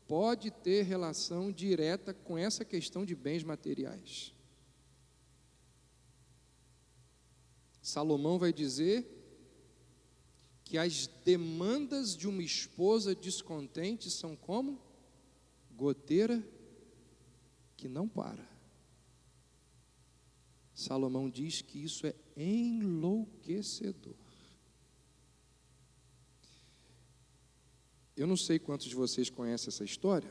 pode ter relação direta com essa questão de bens materiais. Salomão vai dizer que as demandas de uma esposa descontente são como goteira que não para. Salomão diz que isso é enlouquecedor. Eu não sei quantos de vocês conhecem essa história,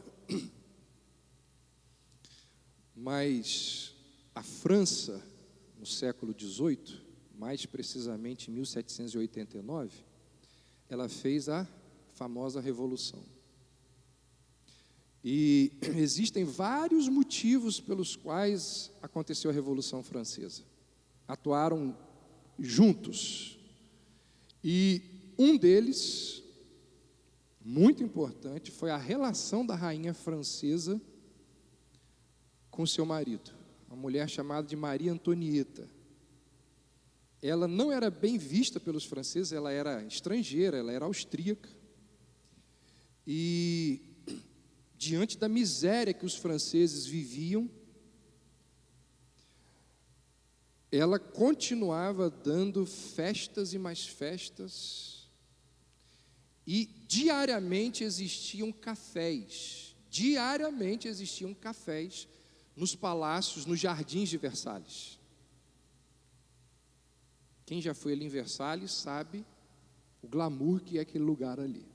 mas a França, no século XVIII, mais precisamente em 1789, ela fez a famosa Revolução. E existem vários motivos pelos quais aconteceu a Revolução Francesa. Atuaram juntos. E um deles, muito importante, foi a relação da rainha francesa com seu marido, uma mulher chamada de Maria Antonieta. Ela não era bem vista pelos franceses, ela era estrangeira, ela era austríaca. E diante da miséria que os franceses viviam, ela continuava dando festas e mais festas, e diariamente existiam cafés nos palácios, nos jardins de Versalhes. Quem já foi ali em Versalhes sabe o glamour que é aquele lugar ali.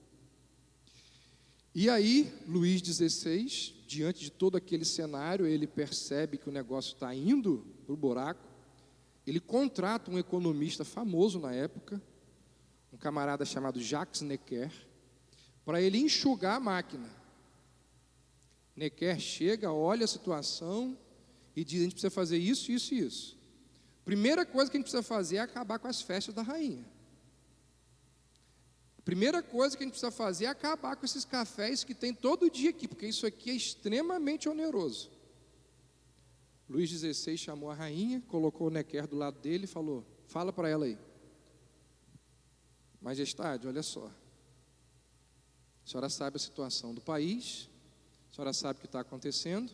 E aí, Luís XVI, diante de todo aquele cenário, ele percebe que o negócio está indo para o buraco. Ele contrata um economista famoso na época, um camarada chamado Jacques Necker, para ele enxugar a máquina. Nequer chega, olha a situação e diz: a gente precisa fazer isso, isso e isso. Primeira coisa que a gente precisa fazer é acabar com as festas da rainha. Primeira coisa que a gente precisa fazer é acabar com esses cafés que tem todo dia aqui, porque isso aqui é extremamente oneroso. Luís XVI chamou a rainha, colocou o Nequer do lado dele e falou: fala para ela aí. Majestade, olha só. A senhora sabe a situação do país, a senhora sabe o que está acontecendo,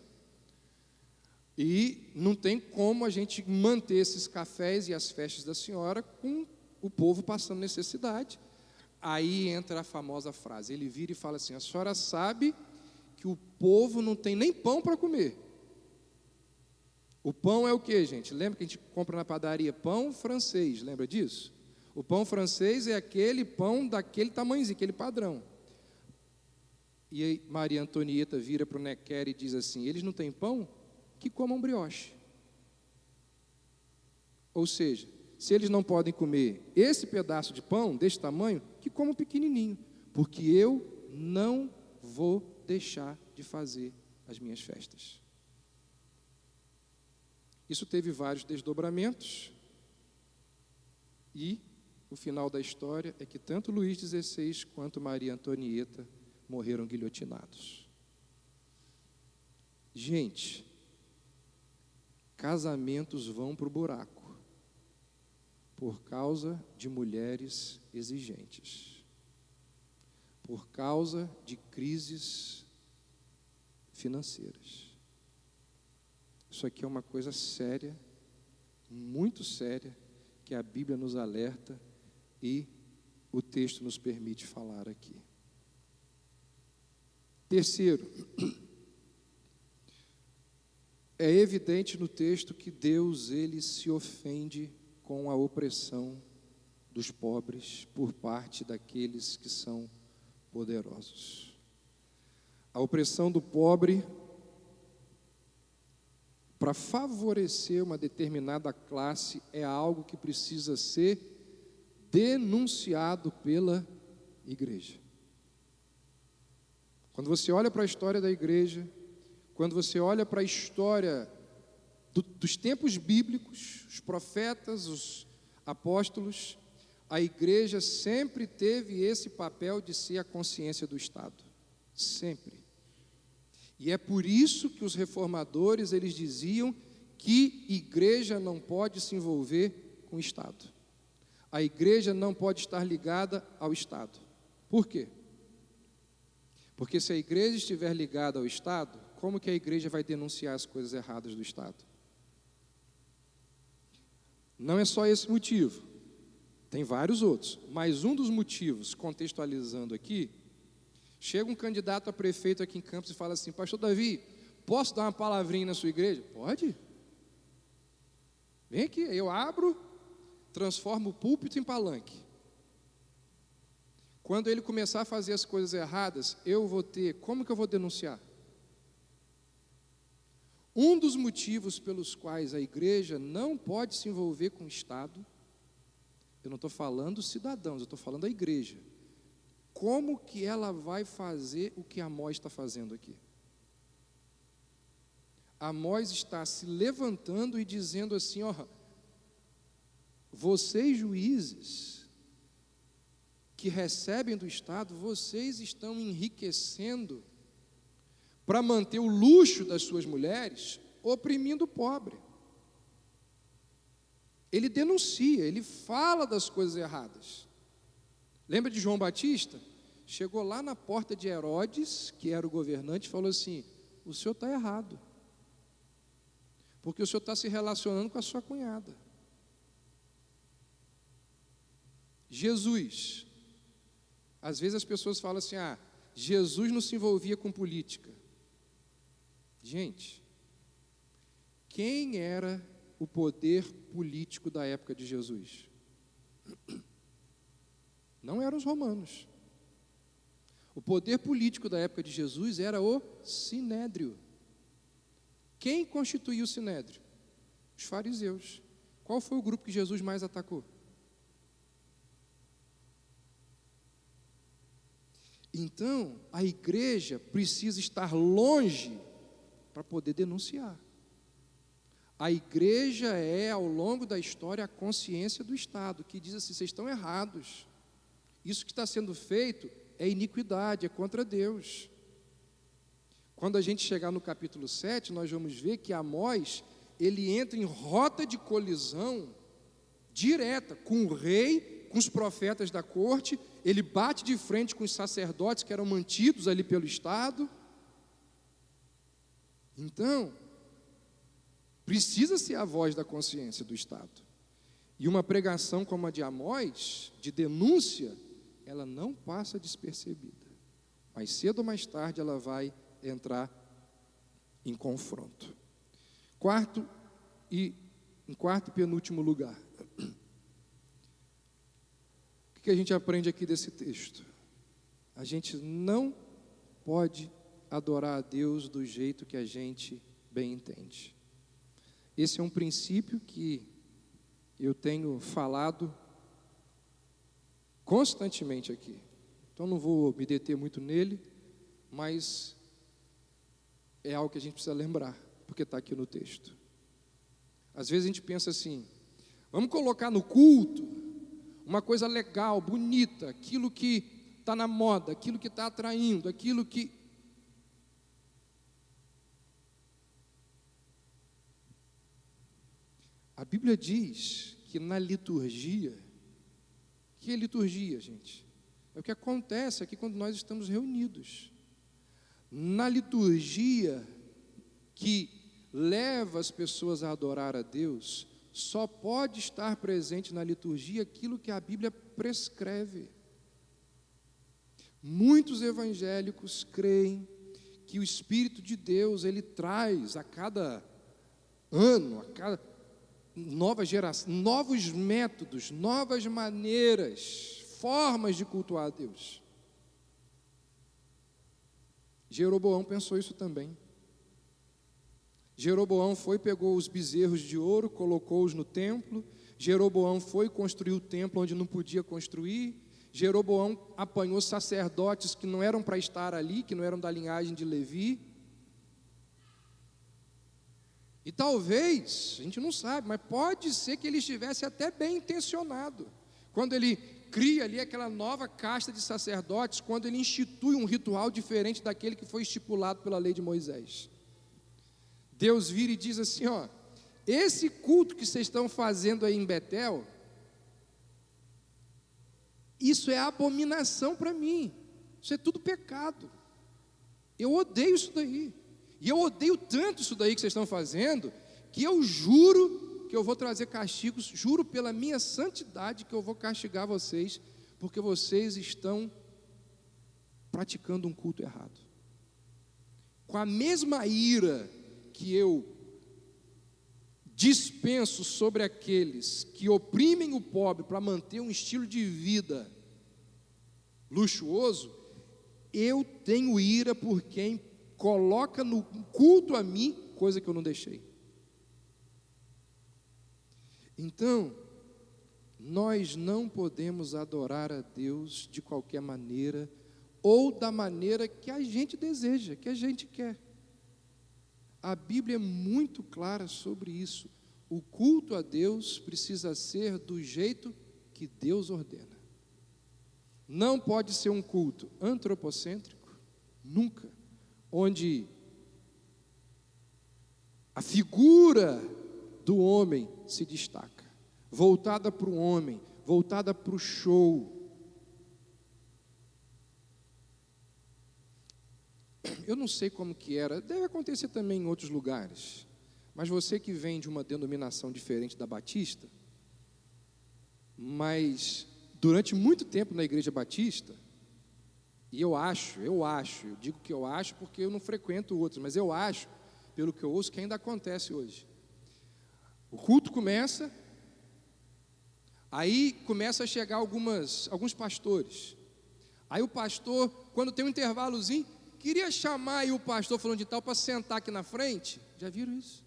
e não tem como a gente manter esses cafés e as festas da senhora com o povo passando necessidade. Aí entra a famosa frase, ele vira e fala assim: a senhora sabe que o povo não tem nem pão para comer. O pão é o que, gente? Lembra que a gente compra na padaria pão francês, lembra disso? O pão francês é aquele pão daquele tamanhozinho, aquele padrão. E aí Maria Antonieta vira para o Nequer e diz assim: eles não têm pão? Que comam brioche. Ou seja, se eles não podem comer esse pedaço de pão desse tamanho, que comam pequenininho, porque eu não vou deixar de fazer as minhas festas. Isso teve vários desdobramentos, e o final da história é que tanto Luís XVI quanto Maria Antonieta morreram guilhotinados. Gente, casamentos vão para o buraco por causa de mulheres exigentes, por causa de crises financeiras. Isso aqui é uma coisa séria, muito séria, que a Bíblia nos alerta e o texto nos permite falar aqui. Terceiro, é evidente no texto que Deus, ele se ofende com a opressão dos pobres por parte daqueles que são poderosos. A opressão do pobre para favorecer uma determinada classe é algo que precisa ser denunciado pela igreja. Quando você olha para a história da igreja, quando você olha para a história dos tempos bíblicos, os profetas, os apóstolos, a igreja sempre teve esse papel de ser a consciência do Estado. Sempre. E é por isso que os reformadores, eles diziam que igreja não pode se envolver com o Estado. A igreja não pode estar ligada ao Estado. Por quê? Porque se a igreja estiver ligada ao Estado, como que a igreja vai denunciar as coisas erradas do Estado? Não é só esse motivo, tem vários outros, mas um dos motivos, contextualizando aqui, chega um candidato a prefeito aqui em Campos e fala assim: pastor Davi, posso dar uma palavrinha na sua igreja? Pode. Vem aqui, eu abro, transformo o púlpito em palanque. Quando ele começar a fazer as coisas erradas, como que eu vou denunciar? Um dos motivos pelos quais a igreja não pode se envolver com o Estado, eu não estou falando cidadãos, eu estou falando da igreja. Como que ela vai fazer o que Amós está fazendo aqui? Amós está se levantando e dizendo assim: ó, vocês juízes que recebem do Estado, vocês estão enriquecendo para manter o luxo das suas mulheres, oprimindo o pobre. Ele denuncia, ele fala das coisas erradas. Lembra de João Batista? Chegou lá na porta de Herodes, que era o governante, e falou assim: o senhor está errado, porque o senhor está se relacionando com a sua cunhada. Jesus, às vezes as pessoas falam assim: Jesus não se envolvia com política. Gente, quem era o poder político da época de Jesus? Não eram os romanos. O poder político da época de Jesus era o sinédrio. Quem constituía o sinédrio? Os fariseus. Qual foi o grupo que Jesus mais atacou? Então, a igreja precisa estar longe para poder denunciar. A igreja é, ao longo da história, a consciência do Estado, que diz assim: vocês estão errados. Isso que está sendo feito é iniquidade, é contra Deus. Quando a gente chegar no capítulo 7, nós vamos ver que Amós, ele entra em rota de colisão direta com o rei, com os profetas da corte, ele bate de frente com os sacerdotes que eram mantidos ali pelo Estado. Então, precisa ser a voz da consciência do Estado. E uma pregação como a de Amós, de denúncia, ela não passa despercebida. Mais cedo ou mais tarde ela vai entrar em confronto. Em quarto e penúltimo lugar, o que a gente aprende aqui desse texto? A gente não pode adorar a Deus do jeito que a gente bem entende. Esse é um princípio que eu tenho falado constantemente aqui. Então não vou me deter muito nele, mas é algo que a gente precisa lembrar, porque está aqui no texto. Às vezes a gente pensa assim: vamos colocar no culto uma coisa legal, bonita, aquilo que está na moda, aquilo que está atraindo, aquilo que... A Bíblia diz que na liturgia, que é liturgia, gente? É o que acontece aqui quando nós estamos reunidos. Na liturgia que leva as pessoas a adorar a Deus, só pode estar presente na liturgia aquilo que a Bíblia prescreve. Muitos evangélicos creem que o Espírito de Deus, ele traz a cada ano, a cada nova geração, novos métodos, novas maneiras, formas de cultuar a Deus. Jeroboão pensou isso também. Jeroboão pegou os bezerros de ouro, colocou-os no templo. Jeroboão construiu o templo onde não podia construir. Jeroboão apanhou sacerdotes que não eram para estar ali, que não eram da linhagem de Levi. E talvez, a gente não sabe, mas pode ser que ele estivesse até bem intencionado, quando ele cria ali aquela nova casta de sacerdotes, quando ele institui um ritual diferente daquele que foi estipulado pela lei de Moisés. Deus vira e diz assim: ó, esse culto que vocês estão fazendo aí em Betel, isso é abominação para mim, isso é tudo pecado, eu odeio isso daí, e eu odeio tanto isso daí que vocês estão fazendo, que eu juro que eu vou trazer castigos, juro pela minha santidade que eu vou castigar vocês, porque vocês estão praticando um culto errado. Com a mesma ira que eu dispenso sobre aqueles que oprimem o pobre para manter um estilo de vida luxuoso, eu tenho ira por quem coloca no culto a mim coisa que eu não deixei. Então, nós não podemos adorar a Deus de qualquer maneira, ou da maneira que a gente deseja, que a gente quer. A Bíblia é muito clara sobre isso. O culto a Deus precisa ser do jeito que Deus ordena. Não pode ser um culto antropocêntrico, nunca, onde a figura do homem se destaca, voltada para o homem, voltada para o show. Eu não sei como que era, deve acontecer também em outros lugares, mas você que vem de uma denominação diferente da Batista, mas durante muito tempo na Igreja Batista, e eu digo que eu acho porque eu não frequento outros, mas eu acho, pelo que eu ouço, que ainda acontece hoje. O culto começa, aí começa a chegar alguns pastores, aí o pastor, quando tem um intervalozinho, queria chamar aí o pastor falando de tal para sentar aqui na frente. Já viram isso?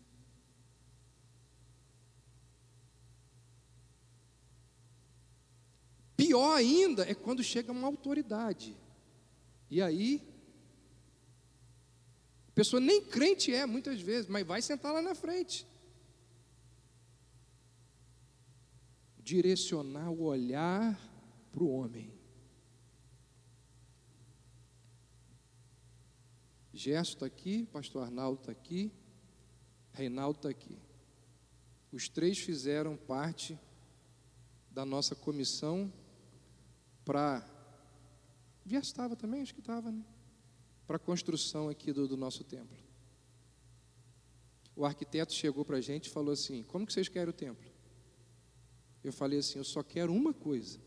Pior ainda é quando chega uma autoridade. E aí, a pessoa nem crente é, muitas vezes, mas vai sentar lá na frente. Direcionar o olhar para o homem. Gerson está aqui, pastor Arnaldo está aqui, Reinaldo está aqui. Os três fizeram parte da nossa comissão para... Gerson estava também? Acho que estava, né? Para a construção aqui do nosso templo. O arquiteto chegou para a gente e falou assim: como que vocês querem o templo? Eu falei assim: eu só quero uma coisa,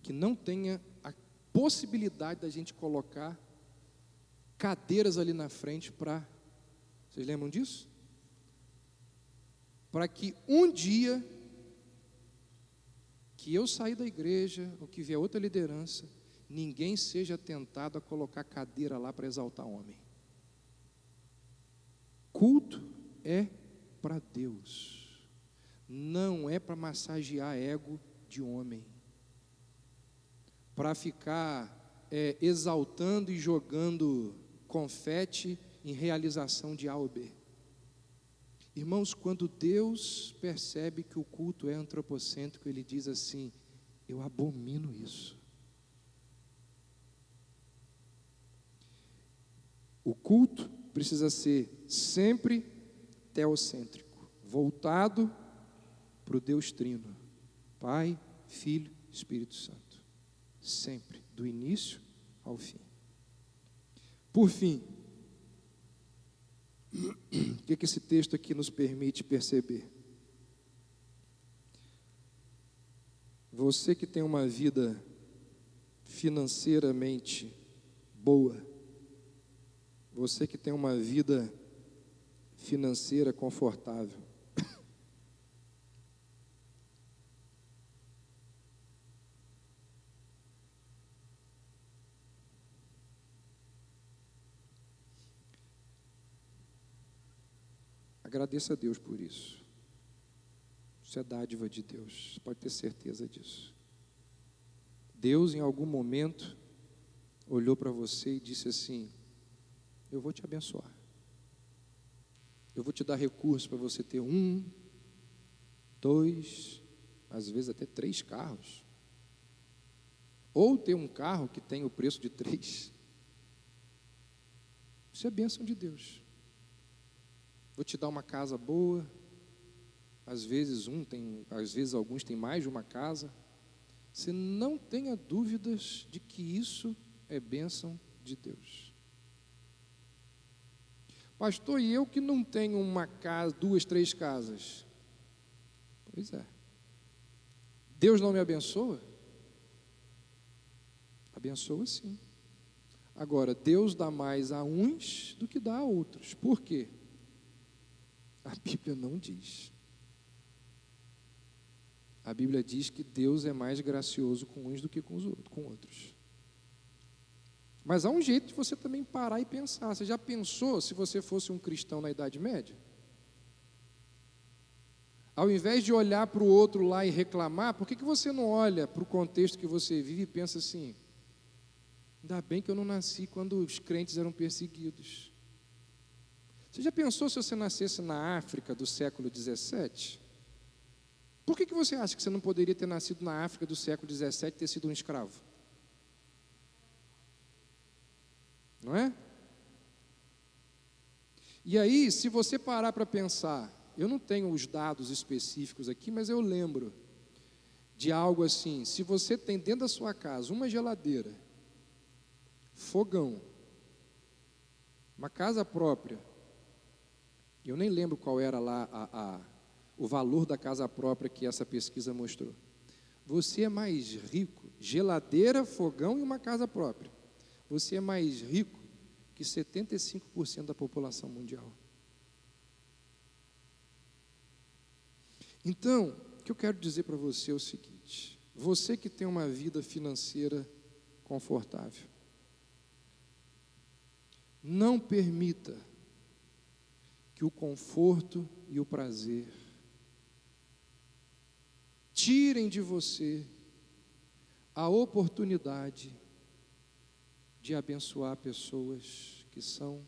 que não tenha a possibilidade da gente colocar cadeiras ali na frente para... Vocês lembram disso? Para que um dia que eu sair da igreja, ou que vier outra liderança, ninguém seja tentado a colocar cadeira lá para exaltar homem. Culto é para Deus, não é para massagear ego de homem, para ficar exaltando e jogando confete em realização de A ou B. Irmãos, quando Deus percebe que o culto é antropocêntrico, Ele diz assim: eu abomino isso. O culto precisa ser sempre teocêntrico, voltado para o Deus Trino, Pai, Filho, Espírito Santo, sempre, do início ao fim. Por fim, o que esse texto aqui nos permite perceber? Você que tem uma vida financeiramente boa, você que tem uma vida financeira confortável, agradeça a Deus por isso. Isso é dádiva de Deus, você pode ter certeza disso. Deus, em algum momento, olhou para você e disse assim: eu vou te abençoar. Eu vou te dar recursos para você ter 1, 2, às vezes até 3 carros. Ou ter um carro que tem o preço de 3. Isso é bênção de Deus. Vou te dar uma casa boa. Às vezes alguns têm mais de uma casa. Você não tenha dúvidas de que isso é bênção de Deus. Pastor, e eu que não tenho uma casa, 2, 3 casas? Pois é. Deus não me abençoa? Abençoa sim. Agora, Deus dá mais a uns do que dá a outros. Por quê? A Bíblia não diz. A Bíblia diz que Deus é mais gracioso com uns do que com outros. Mas há um jeito de você também parar e pensar. Você já pensou se você fosse um cristão na Idade Média? Ao invés de olhar para o outro lá e reclamar, por que você não olha para o contexto que você vive e pensa assim: ainda bem que eu não nasci quando os crentes eram perseguidos. Você já pensou se você nascesse na África do século 17? Por que você acha que você não poderia ter nascido na África do século 17 e ter sido um escravo? Não é? E aí, se você parar para pensar, eu não tenho os dados específicos aqui, mas eu lembro de algo assim: se você tem dentro da sua casa uma geladeira, fogão, uma casa própria, eu nem lembro qual era lá o valor da casa própria que essa pesquisa mostrou. Você é mais rico, geladeira, fogão e uma casa própria. Você é mais rico que 75% da população mundial. Então, o que eu quero dizer para você é o seguinte: você que tem uma vida financeira confortável, não permita que o conforto e o prazer tirem de você a oportunidade de abençoar pessoas que são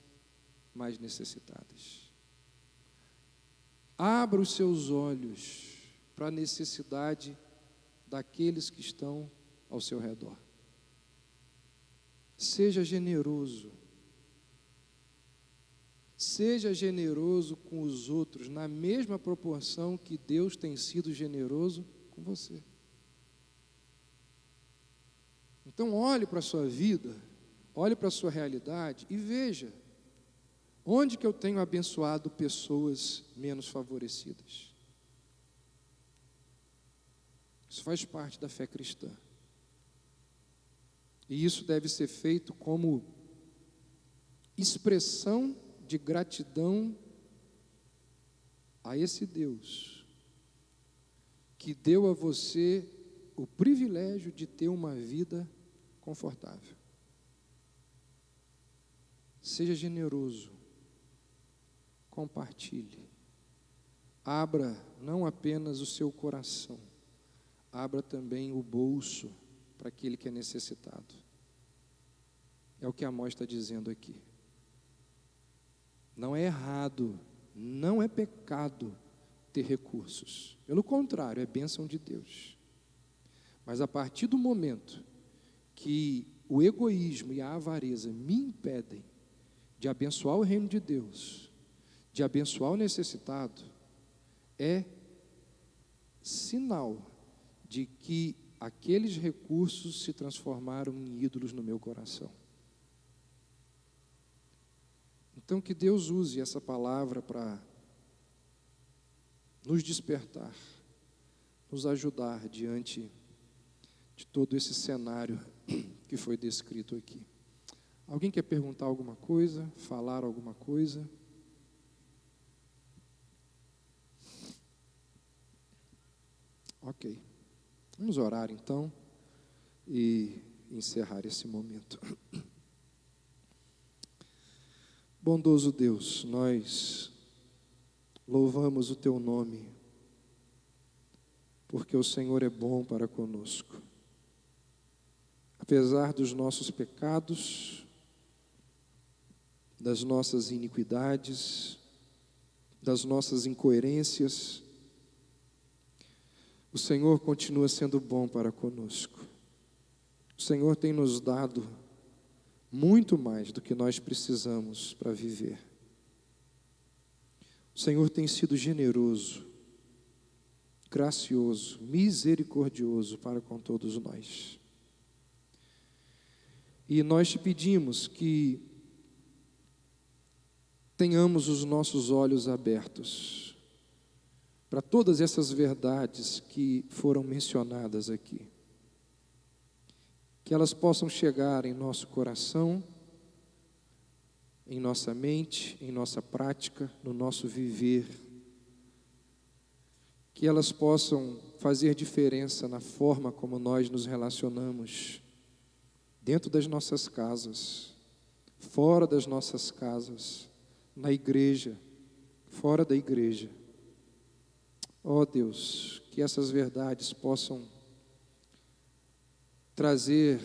mais necessitadas. Abra os seus olhos para a necessidade daqueles que estão ao seu redor. Seja generoso. Seja generoso com os outros na mesma proporção que Deus tem sido generoso com você. Então olhe para a sua vida, olhe para a sua realidade e veja onde que eu tenho abençoado pessoas menos favorecidas. Isso faz parte da fé cristã. E isso deve ser feito como expressão de gratidão a esse Deus que deu a você o privilégio de ter uma vida confortável. Seja generoso, compartilhe, abra não apenas o seu coração, abra também o bolso para aquele que é necessitado. É o que Amós está dizendo aqui. Não é errado, não é pecado ter recursos. Pelo contrário, é bênção de Deus. Mas a partir do momento que o egoísmo e a avareza me impedem de abençoar o reino de Deus, de abençoar o necessitado, é sinal de que aqueles recursos se transformaram em ídolos no meu coração. Então que Deus use essa palavra para nos despertar, nos ajudar diante de todo esse cenário que foi descrito aqui. Alguém quer perguntar alguma coisa? Falar alguma coisa? Ok. Vamos orar então e encerrar esse momento. Bondoso Deus, nós louvamos o Teu nome, porque o Senhor é bom para conosco. Apesar dos nossos pecados, das nossas iniquidades, das nossas incoerências, o Senhor continua sendo bom para conosco. O Senhor tem nos dado muito mais do que nós precisamos para viver. O Senhor tem sido generoso, gracioso, misericordioso para com todos nós. E nós te pedimos que tenhamos os nossos olhos abertos para todas essas verdades que foram mencionadas aqui. Que elas possam chegar em nosso coração, em nossa mente, em nossa prática, no nosso viver. Que elas possam fazer diferença na forma como nós nos relacionamos, dentro das nossas casas, fora das nossas casas, na igreja, fora da igreja. Ó Deus, que essas verdades possam trazer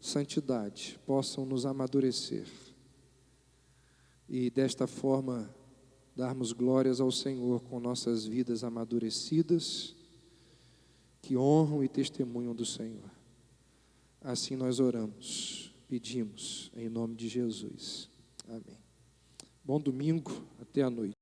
santidade, possam nos amadurecer e desta forma darmos glórias ao Senhor com nossas vidas amadurecidas, que honram e testemunham do Senhor. Assim nós oramos, pedimos em nome de Jesus. Amém. Bom domingo, até a noite.